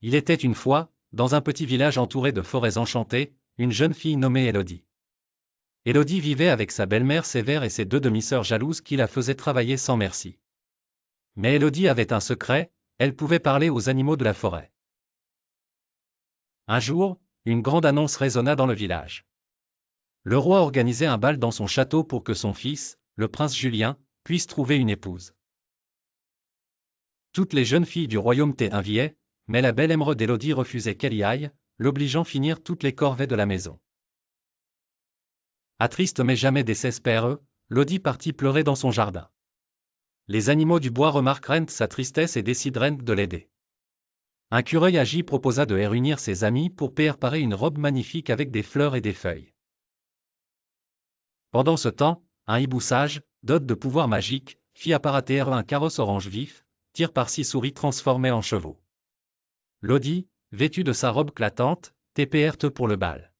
Il était une fois, dans un petit village entouré de forêts enchantées, une jeune fille nommée Élodie. Élodie vivait avec sa belle-mère sévère et ses deux demi-sœurs jalouses qui la faisaient travailler sans merci. Mais Élodie avait un secret, elle pouvait parler aux animaux de la forêt. Un jour, une grande annonce résonna dans le village. Le roi organisait un bal dans son château pour que son fils, le prince Julien, puisse trouver une épouse. Toutes les jeunes filles du royaume t'enviaient, mais la belle émeraude d'Élodie refusait qu'elle y aille, l'obligeant à finir toutes les corvées de la maison. Attriste mais jamais désespéreux, Lodi partit pleurer dans son jardin. Les animaux du bois remarquèrent sa tristesse et décidèrent de l'aider. Un cureuil agi proposa de réunir ses amis pour préparer une robe magnifique avec des fleurs et des feuilles. Pendant ce temps, un hibou sage, doté de pouvoirs magiques, fit apparaître un carrosse orange vif, tiré par 6 souris transformées en chevaux. Lodi, vêtu de sa robe clattante, TPRT pour le bal.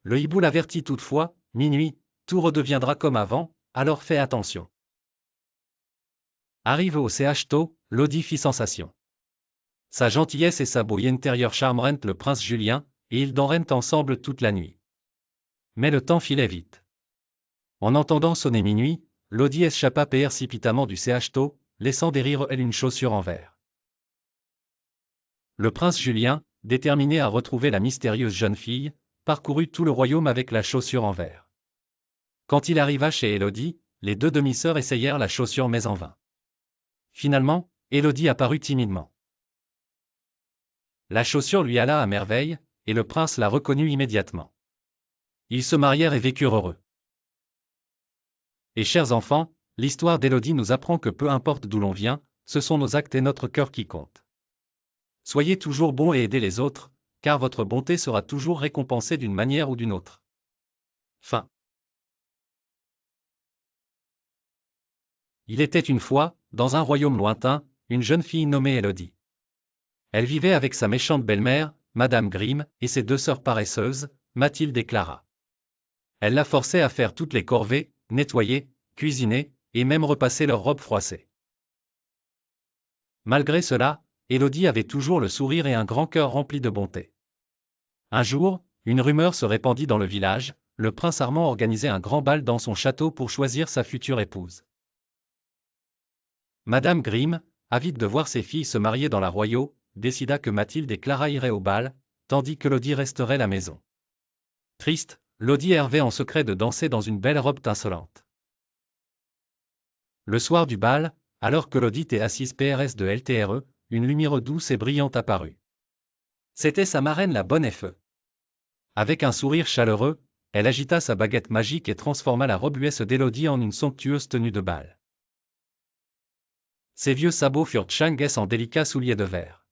Le hibou l'avertit toutefois, minuit, tout redeviendra comme avant, alors fais attention. Arrivé au CHTO, Lodi fit sensation. Sa gentillesse et sa beauté intérieure charmerent le prince Julien, et ils dansèrent ensemble toute la nuit. Mais le temps filait vite. En entendant sonner minuit, Lodi échappa précipitamment du CHTO, laissant derrière elle une chaussure en verre. Le prince Julien, déterminé à retrouver la mystérieuse jeune fille, parcourut tout le royaume avec la chaussure en verre. Quand il arriva chez Élodie, les deux demi-sœurs essayèrent la chaussure mais en vain. Finalement, Élodie apparut timidement. La chaussure lui alla à merveille, et le prince la reconnut immédiatement. Ils se marièrent et vécurent heureux. Et chers enfants, l'histoire d'Élodie nous apprend que peu importe d'où l'on vient, ce sont nos actes et notre cœur qui comptent. Soyez toujours bons et aidez les autres, car votre bonté sera toujours récompensée d'une manière ou d'une autre. Fin. Il était une fois, dans un royaume lointain, une jeune fille nommée Élodie. Elle vivait avec sa méchante belle-mère, Madame Grimm, et ses deux sœurs paresseuses, Mathilde et Clara. Elle la forçait à faire toutes les corvées, nettoyer, cuisiner, et même repasser leurs robes froissées. Malgré cela, Élodie avait toujours le sourire et un grand cœur rempli de bonté. Un jour, une rumeur se répandit dans le village, le prince Armand organisait un grand bal dans son château pour choisir sa future épouse. Madame Grimm, avide de voir ses filles se marier dans la royauté, décida que Mathilde et Clara iraient au bal, tandis que Lodi resterait à la maison. Triste, Lodi rêvait en secret de danser dans une belle robe tincelante. Le soir du bal, alors que Lodi était assise PRS de LTRE, une lumière douce et brillante apparut. C'était sa marraine la bonne Feu. Avec un sourire chaleureux, elle agita sa baguette magique et transforma la robe US d'Élodie en une somptueuse tenue de bal. Ses vieux sabots furent changues en délicats souliers de verre.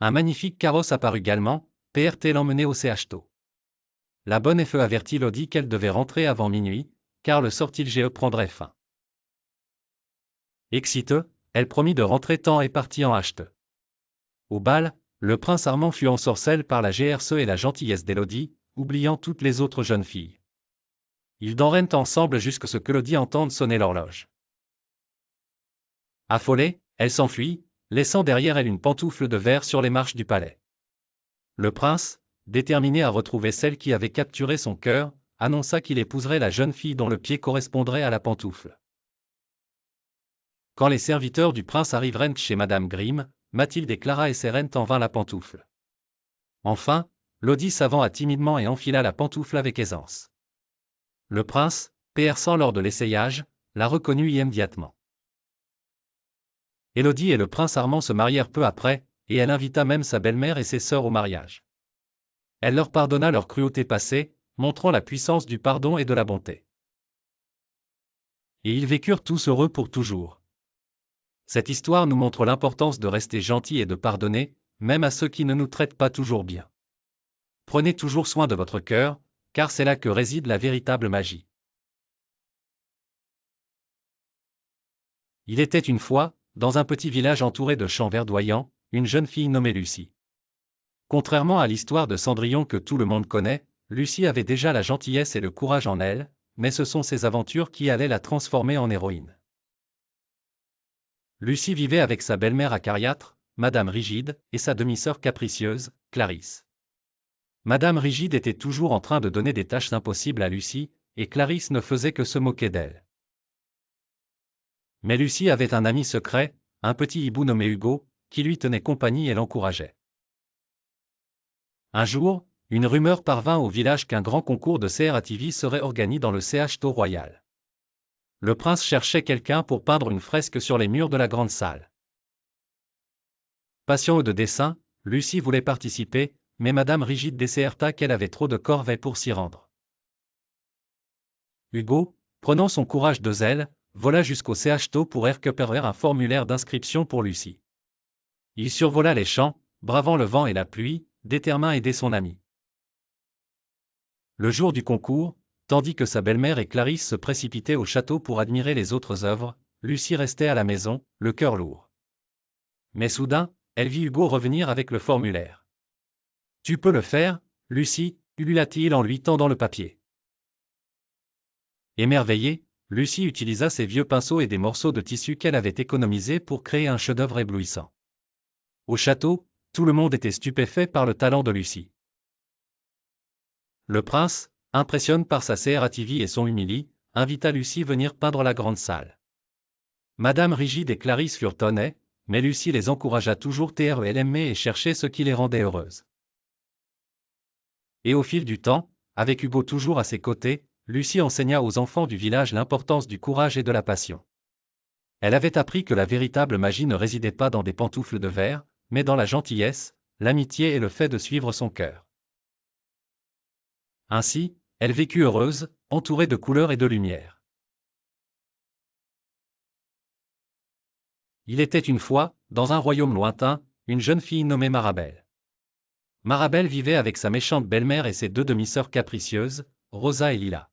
Un magnifique carrosse apparut également, PRT l'emmenait au CHTO. La bonne Feu avertit Lodi qu'elle devait rentrer avant minuit, car le sortilège prendrait fin. Excitée, elle promit de rentrer temps et partit en hachte. Au bal, le prince Armand fut ensorcellé par la GRCE et la gentillesse d'Élodie, oubliant toutes les autres jeunes filles. Ils dansèrent ensemble jusqu'à ce que Lodi entende sonner l'horloge. Affolée, elle s'enfuit, laissant derrière elle une pantoufle de verre sur les marches du palais. Le prince, déterminé à retrouver celle qui avait capturé son cœur, annonça qu'il épouserait la jeune fille dont le pied correspondrait à la pantoufle. Quand les serviteurs du prince arrivèrent chez Madame Grimm, Mathilde et Clara essayèrent en vain la pantoufle. Enfin, Lodi s'avança timidement et enfila la pantoufle avec aisance. Le prince, perçant lors de l'essayage, la reconnut immédiatement. Élodie et le prince Armand se marièrent peu après, et elle invita même sa belle-mère et ses sœurs au mariage. Elle leur pardonna leur cruauté passée, montrant la puissance du pardon et de la bonté. Et ils vécurent tous heureux pour toujours. Cette histoire nous montre l'importance de rester gentil et de pardonner, même à ceux qui ne nous traitent pas toujours bien. Prenez toujours soin de votre cœur, car c'est là que réside la véritable magie. Il était une fois, dans un petit village entouré de champs verdoyants, une jeune fille nommée Lucie. Contrairement à l'histoire de Cendrillon que tout le monde connaît, Lucie avait déjà la gentillesse et le courage en elle, mais ce sont ses aventures qui allaient la transformer en héroïne. Lucie vivait avec sa belle-mère acariâtre, Madame Rigide, et sa demi-sœur capricieuse, Clarisse. Madame Rigide était toujours en train de donner des tâches impossibles à Lucie, et Clarisse ne faisait que se moquer d'elle. Mais Lucie avait un ami secret, un petit hibou nommé Hugo, qui lui tenait compagnie et l'encourageait. Un jour, une rumeur parvint au village qu'un grand concours de CRATV serait organisé dans le CHTO royal. Le prince cherchait quelqu'un pour peindre une fresque sur les murs de la grande salle. Passion de dessin, Lucie voulait participer, mais Madame Rigide décerta qu'elle avait trop de corvées pour s'y rendre. Hugo, prenant son courage de zèle, vola jusqu'au CHTO pour récupérer un formulaire d'inscription pour Lucie. Il survola les champs, bravant le vent et la pluie, déterminé à aider son ami. Le jour du concours, tandis que sa belle-mère et Clarisse se précipitaient au château pour admirer les autres œuvres, Lucie restait à la maison, le cœur lourd. Mais soudain, elle vit Hugo revenir avec le formulaire. « Tu peux le faire, Lucie » ulula-t-il en lui tendant le papier. Émerveillée, Lucie utilisa ses vieux pinceaux et des morceaux de tissu qu'elle avait économisés pour créer un chef-d'œuvre éblouissant. Au château, tout le monde était stupéfait par le talent de Lucie. Le prince, impressionné par sa CRATV et son humilie, invita Lucie venir peindre la grande salle. Madame Rigide et Clarisse furent tonnées, mais Lucie les encouragea toujours et cherchait ce qui les rendait heureuses. Et au fil du temps, avec Hugo toujours à ses côtés, Lucie enseigna aux enfants du village l'importance du courage et de la passion. Elle avait appris que la véritable magie ne résidait pas dans des pantoufles de verre, mais dans la gentillesse, l'amitié et le fait de suivre son cœur. Ainsi, elle vécut heureuse, entourée de couleurs et de lumière. Il était une fois, dans un royaume lointain, une jeune fille nommée Marabelle. Marabelle vivait avec sa méchante belle-mère et ses deux demi-sœurs capricieuses, Rosa et Lila.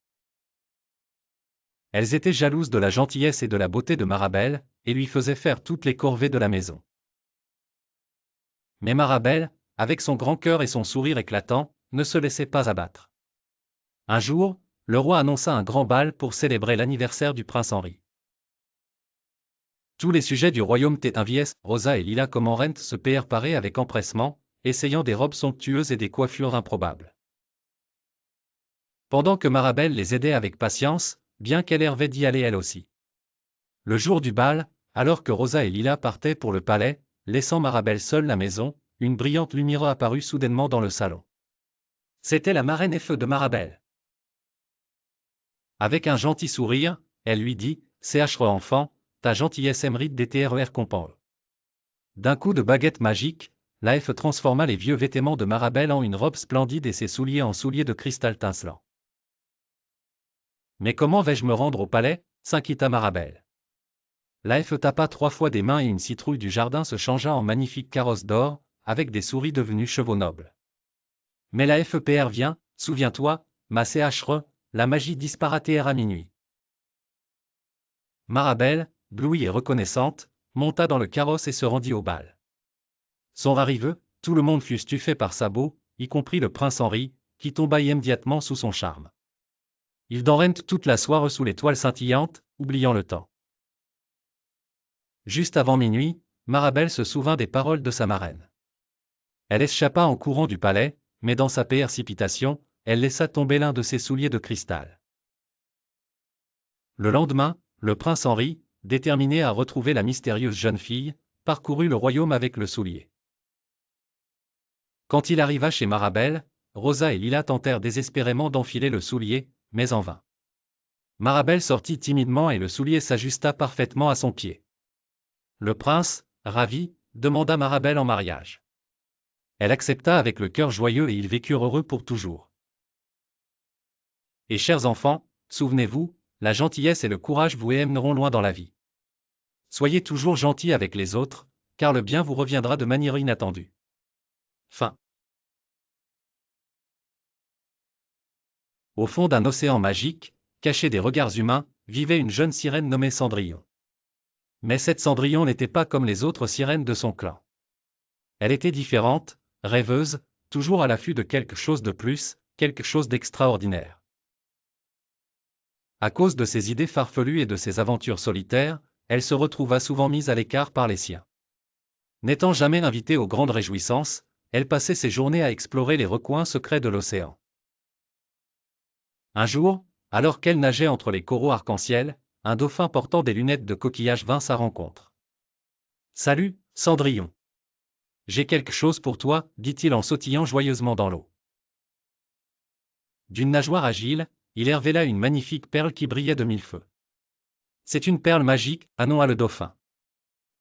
Elles étaient jalouses de la gentillesse et de la beauté de Marabelle, et lui faisaient faire toutes les corvées de la maison. Mais Marabelle, avec son grand cœur et son sourire éclatant, ne se laissait pas abattre. Un jour, le roi annonça un grand bal pour célébrer l'anniversaire du prince Henri. Tous les sujets du royaume inviés, Rosa et Lila comme reines se préparaient avec empressement, essayant des robes somptueuses et des coiffures improbables. Pendant que Marabelle les aidait avec patience, bien qu'elle rêvait d'y aller elle aussi. Le jour du bal, alors que Rosa et Lila partaient pour le palais, laissant Marabelle seule la maison, une brillante lumière apparut soudainement dans le salon. C'était la marraine Feu de Marabelle. Avec un gentil sourire, elle lui dit « CHRE enfant, ta gentillesse mérite des récompenses. » D'un coup de baguette magique, la F transforma les vieux vêtements de Marabelle en une robe splendide et ses souliers en souliers de cristal tincelant. « Mais comment vais-je me rendre au palais » s'inquiéta Marabelle. La F tapa 3 fois des mains et une citrouille du jardin se changea en magnifique carrosse d'or, avec des souris devenues chevaux nobles. Mais la FPR vient, souviens-toi, ma CHRE, la magie disparaît à minuit. Marabelle, blouie et reconnaissante, monta dans le carrosse et se rendit au bal. Son arrivée, tout le monde fut stupéfait par sa beau, y compris le prince Henri, qui tomba immédiatement sous son charme. Ils dansèrent toute la soirée sous les toiles scintillantes, oubliant le temps. Juste avant minuit, Marabelle se souvint des paroles de sa marraine. Elle échappa en courant du palais, mais dans sa précipitation, elle laissa tomber l'un de ses souliers de cristal. Le lendemain, le prince Henri, déterminé à retrouver la mystérieuse jeune fille, parcourut le royaume avec le soulier. Quand il arriva chez Marabelle, Rosa et Lila tentèrent désespérément d'enfiler le soulier, mais en vain. Marabelle sortit timidement et le soulier s'ajusta parfaitement à son pied. Le prince, ravi, demanda Marabelle en mariage. Elle accepta avec le cœur joyeux et ils vécurent heureux pour toujours. Et chers enfants, souvenez-vous, la gentillesse et le courage vous mèneront loin dans la vie. Soyez toujours gentils avec les autres, car le bien vous reviendra de manière inattendue. Fin. Au fond d'un océan magique, caché des regards humains, vivait une jeune sirène nommée Cendrillon. Mais cette Cendrillon n'était pas comme les autres sirènes de son clan. Elle était différente, rêveuse, toujours à l'affût de quelque chose de plus, quelque chose d'extraordinaire. À cause de ses idées farfelues et de ses aventures solitaires, elle se retrouva souvent mise à l'écart par les siens. N'étant jamais invitée aux grandes réjouissances, elle passait ses journées à explorer les recoins secrets de l'océan. Un jour, alors qu'elle nageait entre les coraux arc-en-ciel, un dauphin portant des lunettes de coquillage vint à sa rencontre. « Salut, Cendrillon. J'ai quelque chose pour toi, dit-il en sautillant joyeusement dans l'eau. D'une nageoire agile, il révéla une magnifique perle qui brillait de mille feux. C'est une perle magique, annonça le dauphin.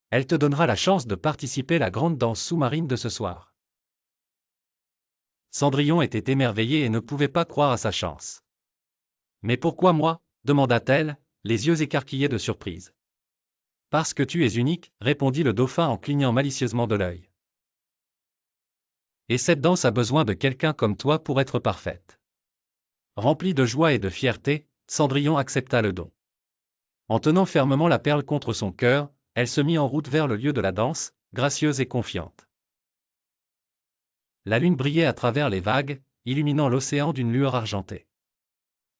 Elle te donnera la chance de participer à la grande danse sous-marine de ce soir. Cendrillon était émerveillée et ne pouvait pas croire à sa chance. Mais pourquoi moi, demanda-t-elle, les yeux écarquillés de surprise. Parce que tu es unique, répondit le dauphin en clignant malicieusement de l'œil. Et cette danse a besoin de quelqu'un comme toi pour être parfaite. Remplie de joie et de fierté, Cendrillon accepta le don. En tenant fermement la perle contre son cœur, elle se mit en route vers le lieu de la danse, gracieuse et confiante. La lune brillait à travers les vagues, illuminant l'océan d'une lueur argentée.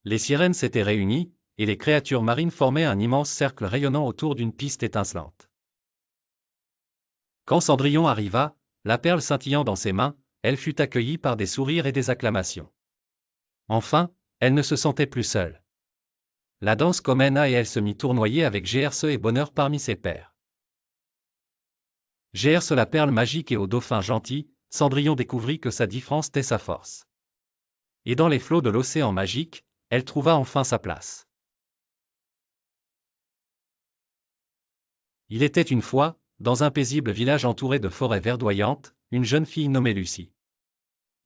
Les sirènes s'étaient réunies, et les créatures marines formaient un immense cercle rayonnant autour d'une piste étincelante. Quand Cendrillon arriva, la perle scintillant dans ses mains, elle fut accueillie par des sourires et des acclamations. Enfin, elle ne se sentait plus seule. La danse commença et elle se mit tournoyer avec Gerse et Bonheur parmi ses pairs. Gerse la perle magique et au dauphin gentil, Cendrillon découvrit que sa différence était sa force. Et dans les flots de l'océan magique, elle trouva enfin sa place. Il était une fois, dans un paisible village entouré de forêts verdoyantes, une jeune fille nommée Lucie.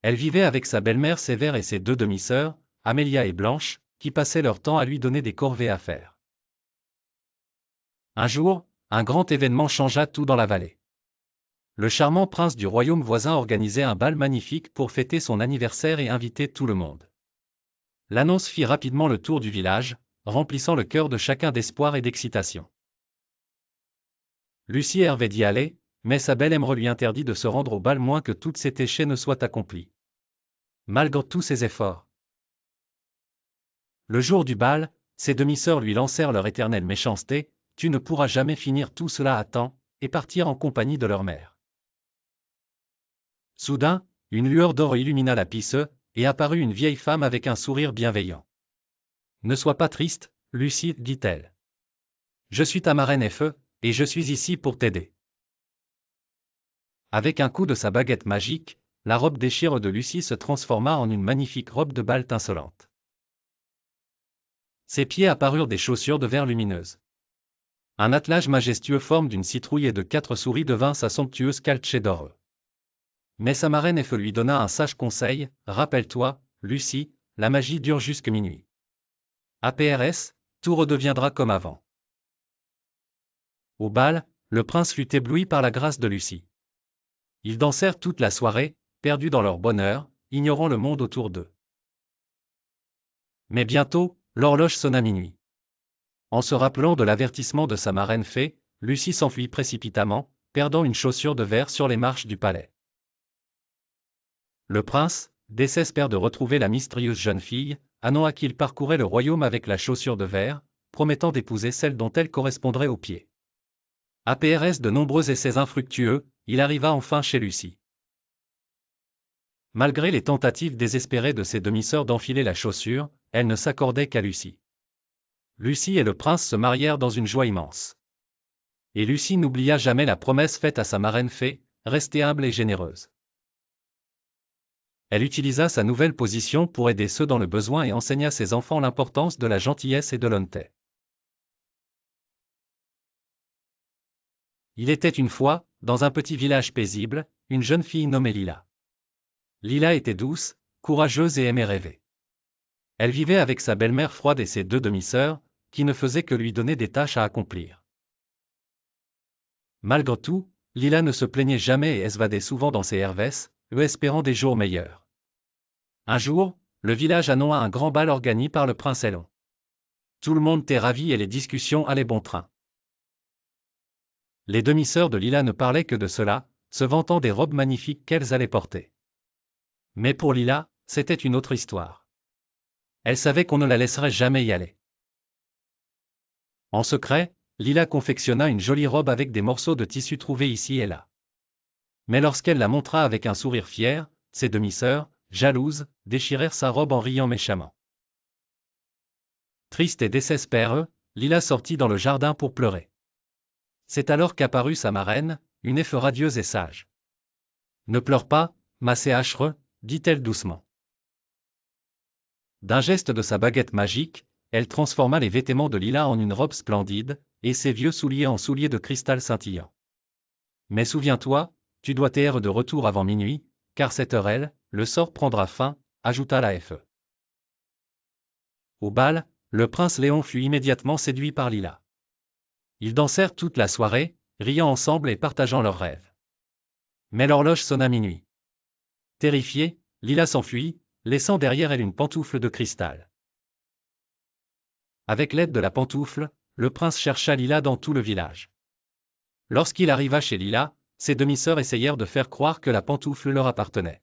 Elle vivait avec sa belle-mère Sévère et ses deux demi-sœurs, Amélia et Blanche, qui passaient leur temps à lui donner des corvées à faire. Un jour, un grand événement changea tout dans la vallée. Le charmant prince du royaume voisin organisait un bal magnifique pour fêter son anniversaire et inviter tout le monde. L'annonce fit rapidement le tour du village, remplissant le cœur de chacun d'espoir et d'excitation. Lucie rêvait d'y aller, mais sa belle-mère lui interdit de se rendre au bal moins que toutes ses tâches ne soient accomplies. Malgré tous ses efforts. Le jour du bal, ses demi-sœurs lui lancèrent leur éternelle méchanceté, « Tu ne pourras jamais finir tout cela à temps », et partirent en compagnie de leur mère. Soudain, une lueur d'or illumina la piste, et apparut une vieille femme avec un sourire bienveillant. « Ne sois pas triste, Lucie, dit-elle. Je suis ta marraine Feu, et je suis ici pour t'aider. » Avec un coup de sa baguette magique, la robe déchire de Lucie se transforma en une magnifique robe de bal tincelante. Ses pieds apparurent des chaussures de verre lumineuses. Un attelage majestueux forme d'une citrouille et de 4 souris devint sa somptueuse calce d'or. Mais sa marraine Feu lui donna un sage conseil, « Rappelle-toi, Lucie, la magie dure jusque minuit. APRS, tout redeviendra comme avant. » Au bal, le prince fut ébloui par la grâce de Lucie. Ils dansèrent toute la soirée, perdus dans leur bonheur, ignorant le monde autour d'eux. Mais bientôt, l'horloge sonna minuit. En se rappelant de l'avertissement de sa marraine Fée, Lucie s'enfuit précipitamment, perdant une chaussure de verre sur les marches du palais. Le prince, désespère de retrouver la mystérieuse jeune fille, annonça qu'il parcourait le royaume avec la chaussure de verre, promettant d'épouser celle dont elle correspondrait aux pieds. APRS de nombreux essais infructueux, il arriva enfin chez Lucie. Malgré les tentatives désespérées de ses demi-sœurs d'enfiler la chaussure, elle ne s'accordait qu'à Lucie. Lucie et le prince se marièrent dans une joie immense. Et Lucie n'oublia jamais la promesse faite à sa marraine Fée, rester humble et généreuse. Elle utilisa sa nouvelle position pour aider ceux dans le besoin et enseigna à ses enfants l'importance de la gentillesse et de l'honnêteté. Il était une fois, dans un petit village paisible, une jeune fille nommée Lila. Lila était douce, courageuse et aimait rêver. Elle vivait avec sa belle-mère froide et ses deux demi-sœurs, qui ne faisaient que lui donner des tâches à accomplir. Malgré tout, Lila ne se plaignait jamais et esvadait souvent dans ses hervesses, espérant des jours meilleurs. Un jour, le village annonça un grand bal organisé par le prince Elon. Tout le monde était ravi et les discussions allaient bon train. Les demi-sœurs de Lila ne parlaient que de cela, se vantant des robes magnifiques qu'elles allaient porter. Mais pour Lila, c'était une autre histoire. Elle savait qu'on ne la laisserait jamais y aller. En secret, Lila confectionna une jolie robe avec des morceaux de tissu trouvés ici et là. Mais lorsqu'elle la montra avec un sourire fier, ses demi-sœurs, jalouses, déchirèrent sa robe en riant méchamment. Triste et désespérée, Lila sortit dans le jardin pour pleurer. C'est alors qu'apparut sa marraine, une elfe radieuse et sage. « Ne pleure pas, ma Séachre, dit-elle doucement. D'un geste de sa baguette magique, elle transforma les vêtements de Lila en une robe splendide, et ses vieux souliers en souliers de cristal scintillant. Mais souviens-toi, tu dois t'être de retour avant minuit, car cette heure le sort prendra fin, ajouta la elfe. Au bal, le prince Léon fut immédiatement séduit par Lila. Ils dansèrent toute la soirée, riant ensemble et partageant leurs rêves. Mais l'horloge sonna minuit. Terrifiée, Lila s'enfuit, laissant derrière elle une pantoufle de cristal. Avec l'aide de la pantoufle, le prince chercha Lila dans tout le village. Lorsqu'il arriva chez Lila, ses demi-sœurs essayèrent de faire croire que la pantoufle leur appartenait.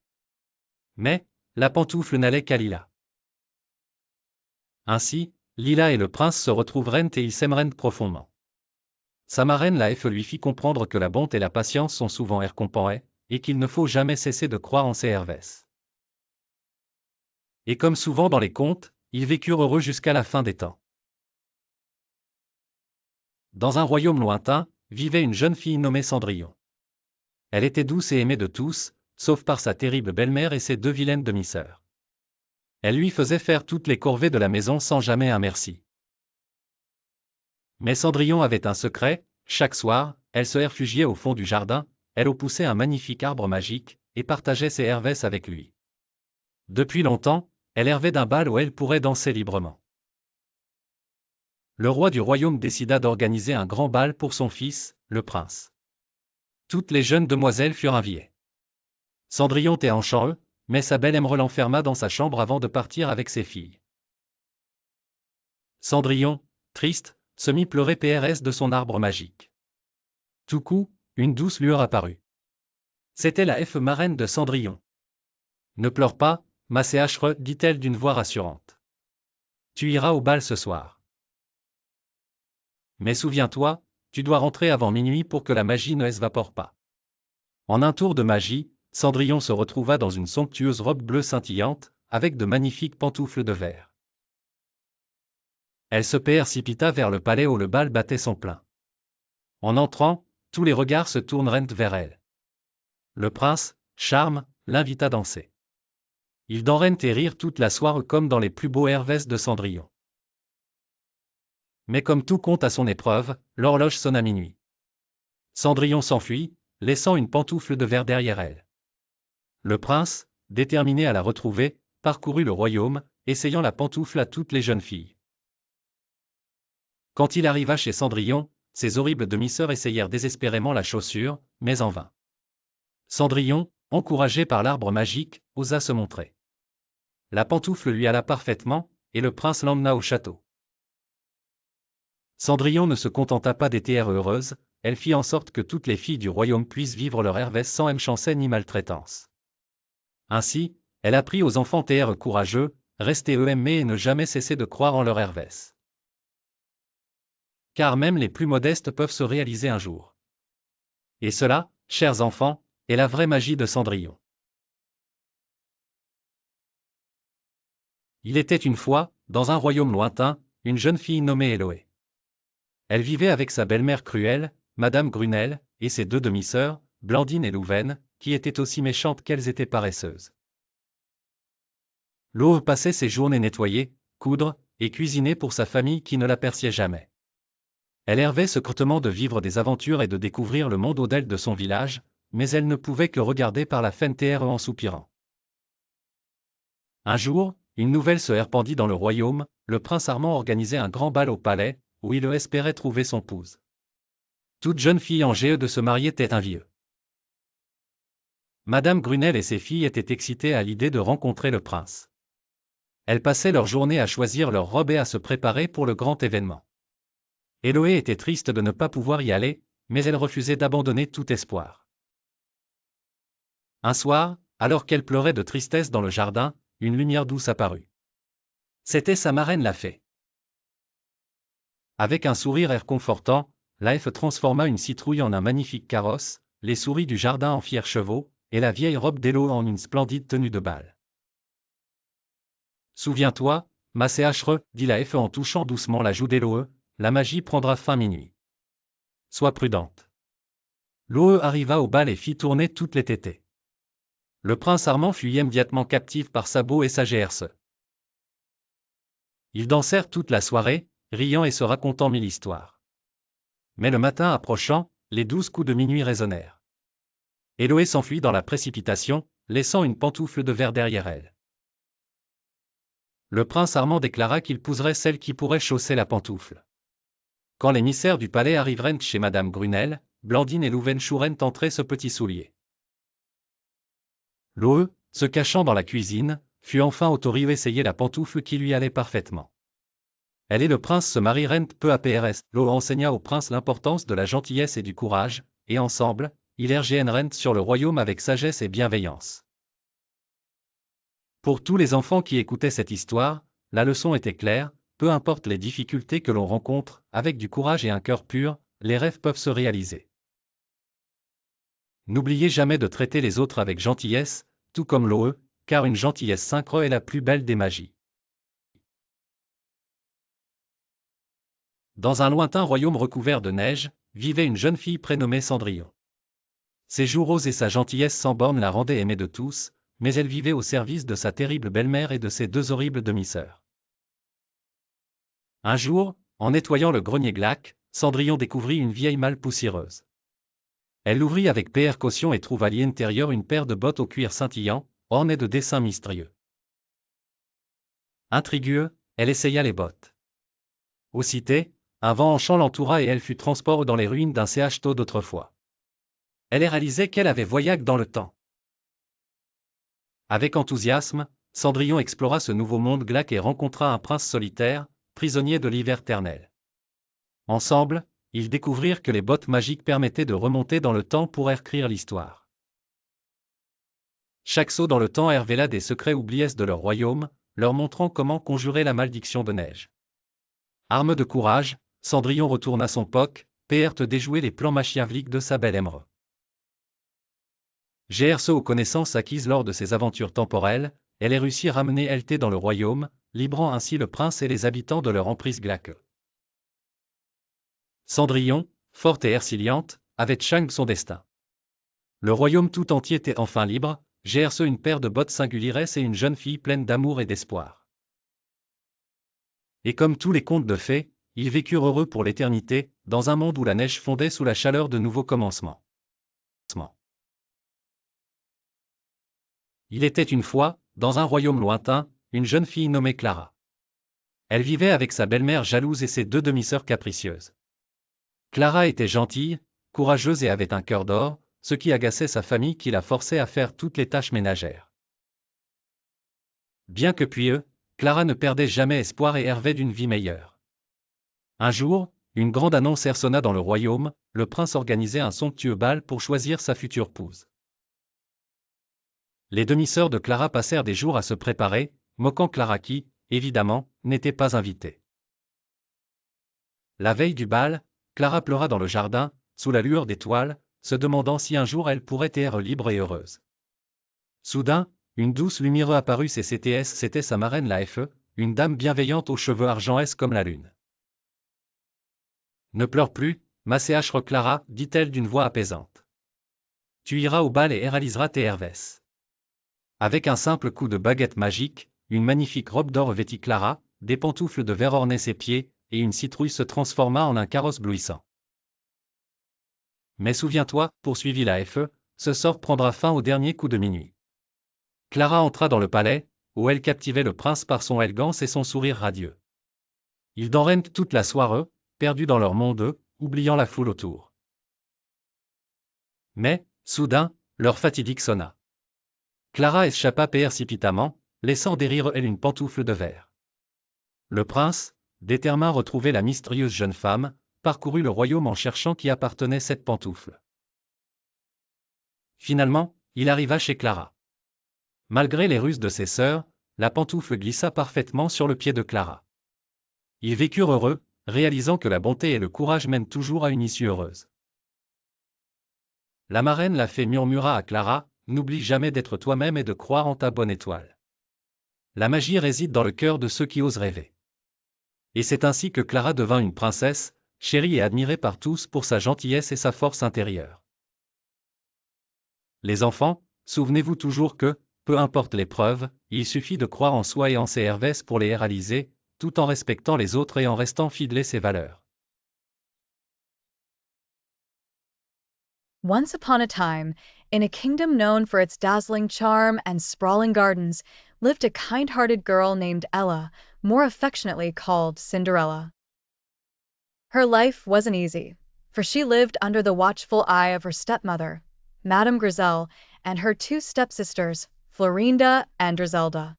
Mais, la pantoufle n'allait qu'à Lila. Ainsi, Lila et le prince se retrouvèrent et ils s'aimèrent profondément. Sa marraine la elfe lui fit comprendre que la bonté et la patience sont souvent récompensées, et qu'il ne faut jamais cesser de croire en ses hervès. Et comme souvent dans les contes, ils vécurent heureux jusqu'à la fin des temps. Dans un royaume lointain, vivait une jeune fille nommée Cendrillon. Elle était douce et aimée de tous, sauf par sa terrible belle-mère et ses deux vilaines demi-sœurs. Elle lui faisait faire toutes les corvées de la maison sans jamais un merci. Mais Cendrillon avait un secret, chaque soir, elle se réfugiait au fond du jardin, elle poussait un magnifique arbre magique, et partageait ses hervès avec lui. Depuis longtemps, elle rêvait d'un bal où elle pourrait danser librement. Le roi du royaume décida d'organiser un grand bal pour son fils, le prince. Toutes les jeunes demoiselles furent invitées. Cendrillon était enchantée, mais sa belle-mère l'enferma dans sa chambre avant de partir avec ses filles. Cendrillon, triste, se mit pleurer PRS de son arbre magique. Tout coup, une douce lueur apparut. C'était la elfe marraine de Cendrillon. « Ne pleure pas, ma Séachre, dit-elle d'une voix rassurante. Tu iras au bal ce soir. Mais souviens-toi, tu dois rentrer avant minuit pour que la magie ne s'évapore pas. » En un tour de magie, Cendrillon se retrouva dans une somptueuse robe bleue scintillante, avec de magnifiques pantoufles de verre. Elle se précipita vers le palais où le bal battait son plein. En entrant, tous les regards se tournèrent vers elle. Le prince, Charme, l'invita à danser. Ils dansèrent et rirent toute la soirée comme dans les plus beaux hervès de Cendrillon. Mais comme tout compte à son épreuve, l'horloge sonna minuit. Cendrillon s'enfuit, laissant une pantoufle de verre derrière elle. Le prince, déterminé à la retrouver, parcourut le royaume, essayant la pantoufle à toutes les jeunes filles. Quand il arriva chez Cendrillon, ses horribles demi-sœurs essayèrent désespérément la chaussure, mais en vain. Cendrillon, encouragé par l'arbre magique, osa se montrer. La pantoufle lui alla parfaitement, et le prince l'emmena au château. Cendrillon ne se contenta pas d'être heureuse, elle fit en sorte que toutes les filles du royaume puissent vivre leur hervès sans méchanceté ni maltraitance. Ainsi, elle apprit aux enfants d'être courageux, rester aimés et ne jamais cesser de croire en leur hervès. Car même les plus modestes peuvent se réaliser un jour. Et cela, chers enfants, est la vraie magie de Cendrillon. Il était une fois, dans un royaume lointain, une jeune fille nommée Éloé. Elle vivait avec sa belle-mère Cruelle, Madame Grunel, et ses deux demi-sœurs, Blandine et Louvaine, qui étaient aussi méchantes qu'elles étaient paresseuses. L'eau passait ses journées nettoyer, coudre, et cuisiner pour sa famille qui ne l'aperçait jamais. Elle rêvait secrètement de vivre des aventures et de découvrir le monde au-delà de son village, mais elle ne pouvait que regarder par la fenêtre en soupirant. Un jour, une nouvelle se répandit dans le royaume, le prince Armand organisait un grand bal au palais, où il espérait trouver son épouse. Toute jeune fille en GE de se marier était un vieux. Madame Grunel et ses filles étaient excitées à l'idée de rencontrer le prince. Elles passaient leur journée à choisir leurs robes et à se préparer pour le grand événement. Éloé était triste de ne pas pouvoir y aller, mais elle refusait d'abandonner tout espoir. Un soir, alors qu'elle pleurait de tristesse dans le jardin, une lumière douce apparut. C'était sa marraine la fée. Avec un sourire réconfortant, la elfe transforma une citrouille en un magnifique carrosse, les souris du jardin en firent chevaux, et la vieille robe d'Elo en une splendide tenue de bal. Souviens-toi, Macéachre, dit la Fée en touchant doucement la joue d'Eloe, la magie prendra fin minuit. Sois prudente. Loe arriva au bal et fit tourner toutes les tétées. Le prince Armand fut immédiatement captif par Sabot et sa GRC. Ils dansèrent toute la soirée, riant et se racontant mille histoires. Mais le matin approchant, les 12 coups de minuit résonnèrent. Éloé s'enfuit dans la précipitation, laissant une pantoufle de verre derrière elle. Le prince Armand déclara qu'il pouserait celle qui pourrait chausser la pantoufle. Quand l'émissaire du palais arrivèrent chez Madame Grunel, Blandine et Louvenchourent entraient ce petit soulier. Loe, se cachant dans la cuisine, fut enfin autorisé à essayer la pantoufle qui lui allait parfaitement. Elle et le prince se marièrent peu à PRS. Loe enseigna au prince l'importance de la gentillesse et du courage, et ensemble, ils ergèrent sur le royaume avec sagesse et bienveillance. Pour tous les enfants qui écoutaient cette histoire, la leçon était claire, peu importe les difficultés que l'on rencontre, avec du courage et un cœur pur, les rêves peuvent se réaliser. N'oubliez jamais de traiter les autres avec gentillesse, tout comme Loe, car une gentillesse synchro est la plus belle des magies. Dans un lointain royaume recouvert de neige, vivait une jeune fille prénommée Cendrillon. Ses joues roses et sa gentillesse sans borne la rendaient aimée de tous, mais elle vivait au service de sa terrible belle-mère et de ses 2 horribles demi-sœurs. Un jour, en nettoyant le grenier Glac, Cendrillon découvrit une vieille malle poussiéreuse. Elle l'ouvrit avec précaution et trouva à l'intérieur une paire de bottes au cuir scintillant, ornées de dessins mystérieux. Intrigueux, elle essaya les bottes. Aussitôt, un vent enchant l'entoura et elle fut transportée dans les ruines d'un château d'autrefois. Elle réalisait qu'elle avait voyagé dans le temps. Avec enthousiasme, Cendrillon explora ce nouveau monde Glac et rencontra un prince solitaire, prisonnier de l'hiver ternel. Ensemble, ils découvrirent que les bottes magiques permettaient de remonter dans le temps pour écrire l'histoire. Chaque saut dans le temps révéla des secrets oubliés de leur royaume, leur montrant comment conjurer la malédiction de neige. Arme de courage, Cendrillon retourna son POC, PRT déjouer les plans machiavéliques de sa belle Émeraude. GRC aux connaissances acquises lors de ses aventures temporelles, elle réussit à ramener LT dans le royaume, librant ainsi le prince et les habitants de leur emprise Glac. Cendrillon, forte et erciliante, avait chang son destin. Le royaume tout entier était enfin libre, GRC une paire de bottes singulières et une jeune fille pleine d'amour et d'espoir. Et comme tous les contes de fées, ils vécurent heureux pour l'éternité, dans un monde où la neige fondait sous la chaleur de nouveaux commencements. Il était une fois, dans un royaume lointain, une jeune fille nommée Clara. Elle vivait avec sa belle-mère jalouse et ses 2 demi-sœurs capricieuses. Clara était gentille, courageuse et avait un cœur d'or, ce qui agaçait sa famille qui la forçait à faire toutes les tâches ménagères. Bien que pieux, Clara ne perdait jamais espoir et rêvait d'une vie meilleure. Un jour, une grande annonce ressonna dans le royaume, le prince organisait un somptueux bal pour choisir sa future épouse. Les demi-sœurs de Clara passèrent des jours à se préparer, moquant Clara qui, évidemment, n'était pas invitée. La veille du bal, Clara pleura dans le jardin, sous la lueur d'étoiles, se demandant si un jour elle pourrait être libre et heureuse. Soudain, une douce lumière apparut et c'était sa marraine la Fée, une dame bienveillante aux cheveux argentés comme la lune. Ne pleure plus, Macéachre Clara, dit-elle d'une voix apaisante. Tu iras au bal et réaliseras tes rêves. Avec un simple coup de baguette magique, une magnifique robe d'or vêtit Clara, des pantoufles de verre ornaient ses pieds, et une citrouille se transforma en un carrosse blouissant. Mais souviens-toi, poursuivit la Fée, ce sort prendra fin au dernier coup de minuit. Clara entra dans le palais, où elle captivait le prince par son élégance et son sourire radieux. Ils dansèrent toute la soirée, perdus dans leur monde, oubliant la foule autour. Mais, soudain, l'heure fatidique sonna. Clara échappa précipitamment, laissant derrière elle une pantoufle de verre. Le prince, déterminé à retrouver la mystérieuse jeune femme, parcourut le royaume en cherchant qui appartenait cette pantoufle. Finalement, il arriva chez Clara. Malgré les ruses de ses sœurs, la pantoufle glissa parfaitement sur le pied de Clara. Ils vécurent heureux, réalisant que la bonté et le courage mènent toujours à une issue heureuse. La marraine la fée murmura à Clara, « N'oublie jamais d'être toi-même et de croire en ta bonne étoile. La magie réside dans le cœur de ceux qui osent rêver. » Et c'est ainsi que Clara devint une princesse, chérie et admirée par tous pour sa gentillesse et sa force intérieure. Les enfants, souvenez-vous toujours que, peu importe l'épreuve, il suffit de croire en soi et en ses rêves pour les réaliser, tout en respectant les autres et en restant fidèle à ses valeurs. Once upon a time, in a kingdom known for its dazzling charm and sprawling gardens, lived a kind-hearted girl named Ella, more affectionately called Cinderella. Her life wasn't easy, for she lived under the watchful eye of her stepmother, Madame Grisel, and her two stepsisters, Florinda and Griselda.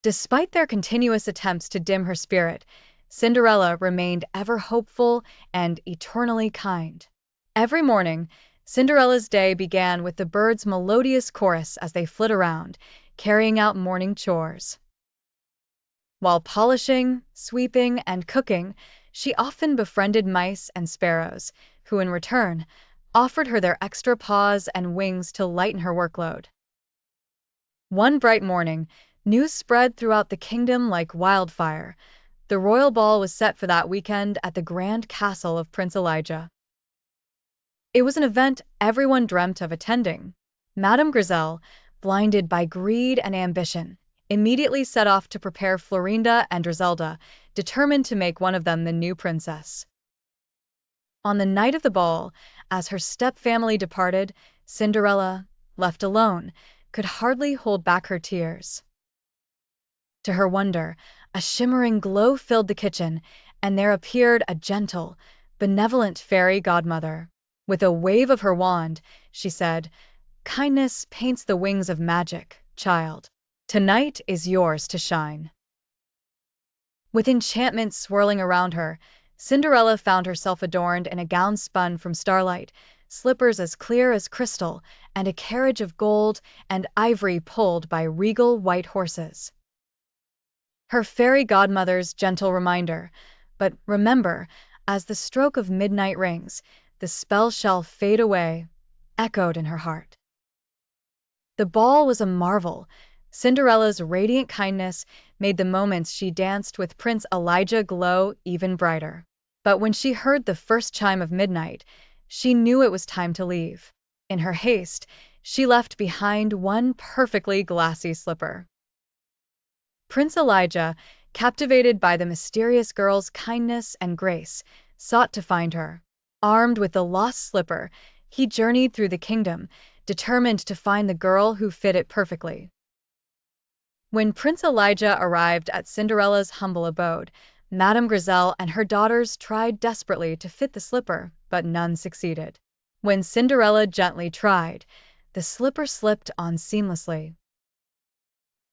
Despite their continuous attempts to dim her spirit, Cinderella remained ever hopeful and eternally kind. Every morning, Cinderella's day began with the birds' melodious chorus as they flit around, carrying out morning chores. While polishing, sweeping, and cooking, she often befriended mice and sparrows, who in return offered her their extra paws and wings to lighten her workload. One bright morning, news spread throughout the kingdom like wildfire. The royal ball was set for that weekend at the grand castle of Prince Elijah. It was an event everyone dreamt of attending. Madame Grisel, blinded by greed and ambition, immediately set off to prepare Florinda and Griselda, determined to make one of them the new princess. On the night of the ball, as her step-family departed, Cinderella, left alone, could hardly hold back her tears. To her wonder, a shimmering glow filled the kitchen, and there appeared a gentle, benevolent fairy godmother. With a wave of her wand, she said, "Kindness paints the wings of magic, child. Tonight is yours to shine." With enchantment swirling around her, Cinderella found herself adorned in a gown spun from starlight, slippers as clear as crystal, and a carriage of gold and ivory pulled by regal white horses. Her fairy godmother's gentle reminder, "But remember, as the stroke of midnight rings, the spell shall fade away," echoed in her heart. The ball was a marvel. Cinderella's radiant kindness made the moments she danced with Prince Elijah glow even brighter. But when she heard the first chime of midnight, she knew it was time to leave. In her haste, she left behind one perfectly glassy slipper. Prince Elijah, captivated by the mysterious girl's kindness and grace, sought to find her. Armed with the lost slipper, he journeyed through the kingdom, determined to find the girl who fit it perfectly. When Prince Elijah arrived at Cinderella's humble abode, Madame Grisel and her daughters tried desperately to fit the slipper, but none succeeded. When Cinderella gently tried, the slipper slipped on seamlessly.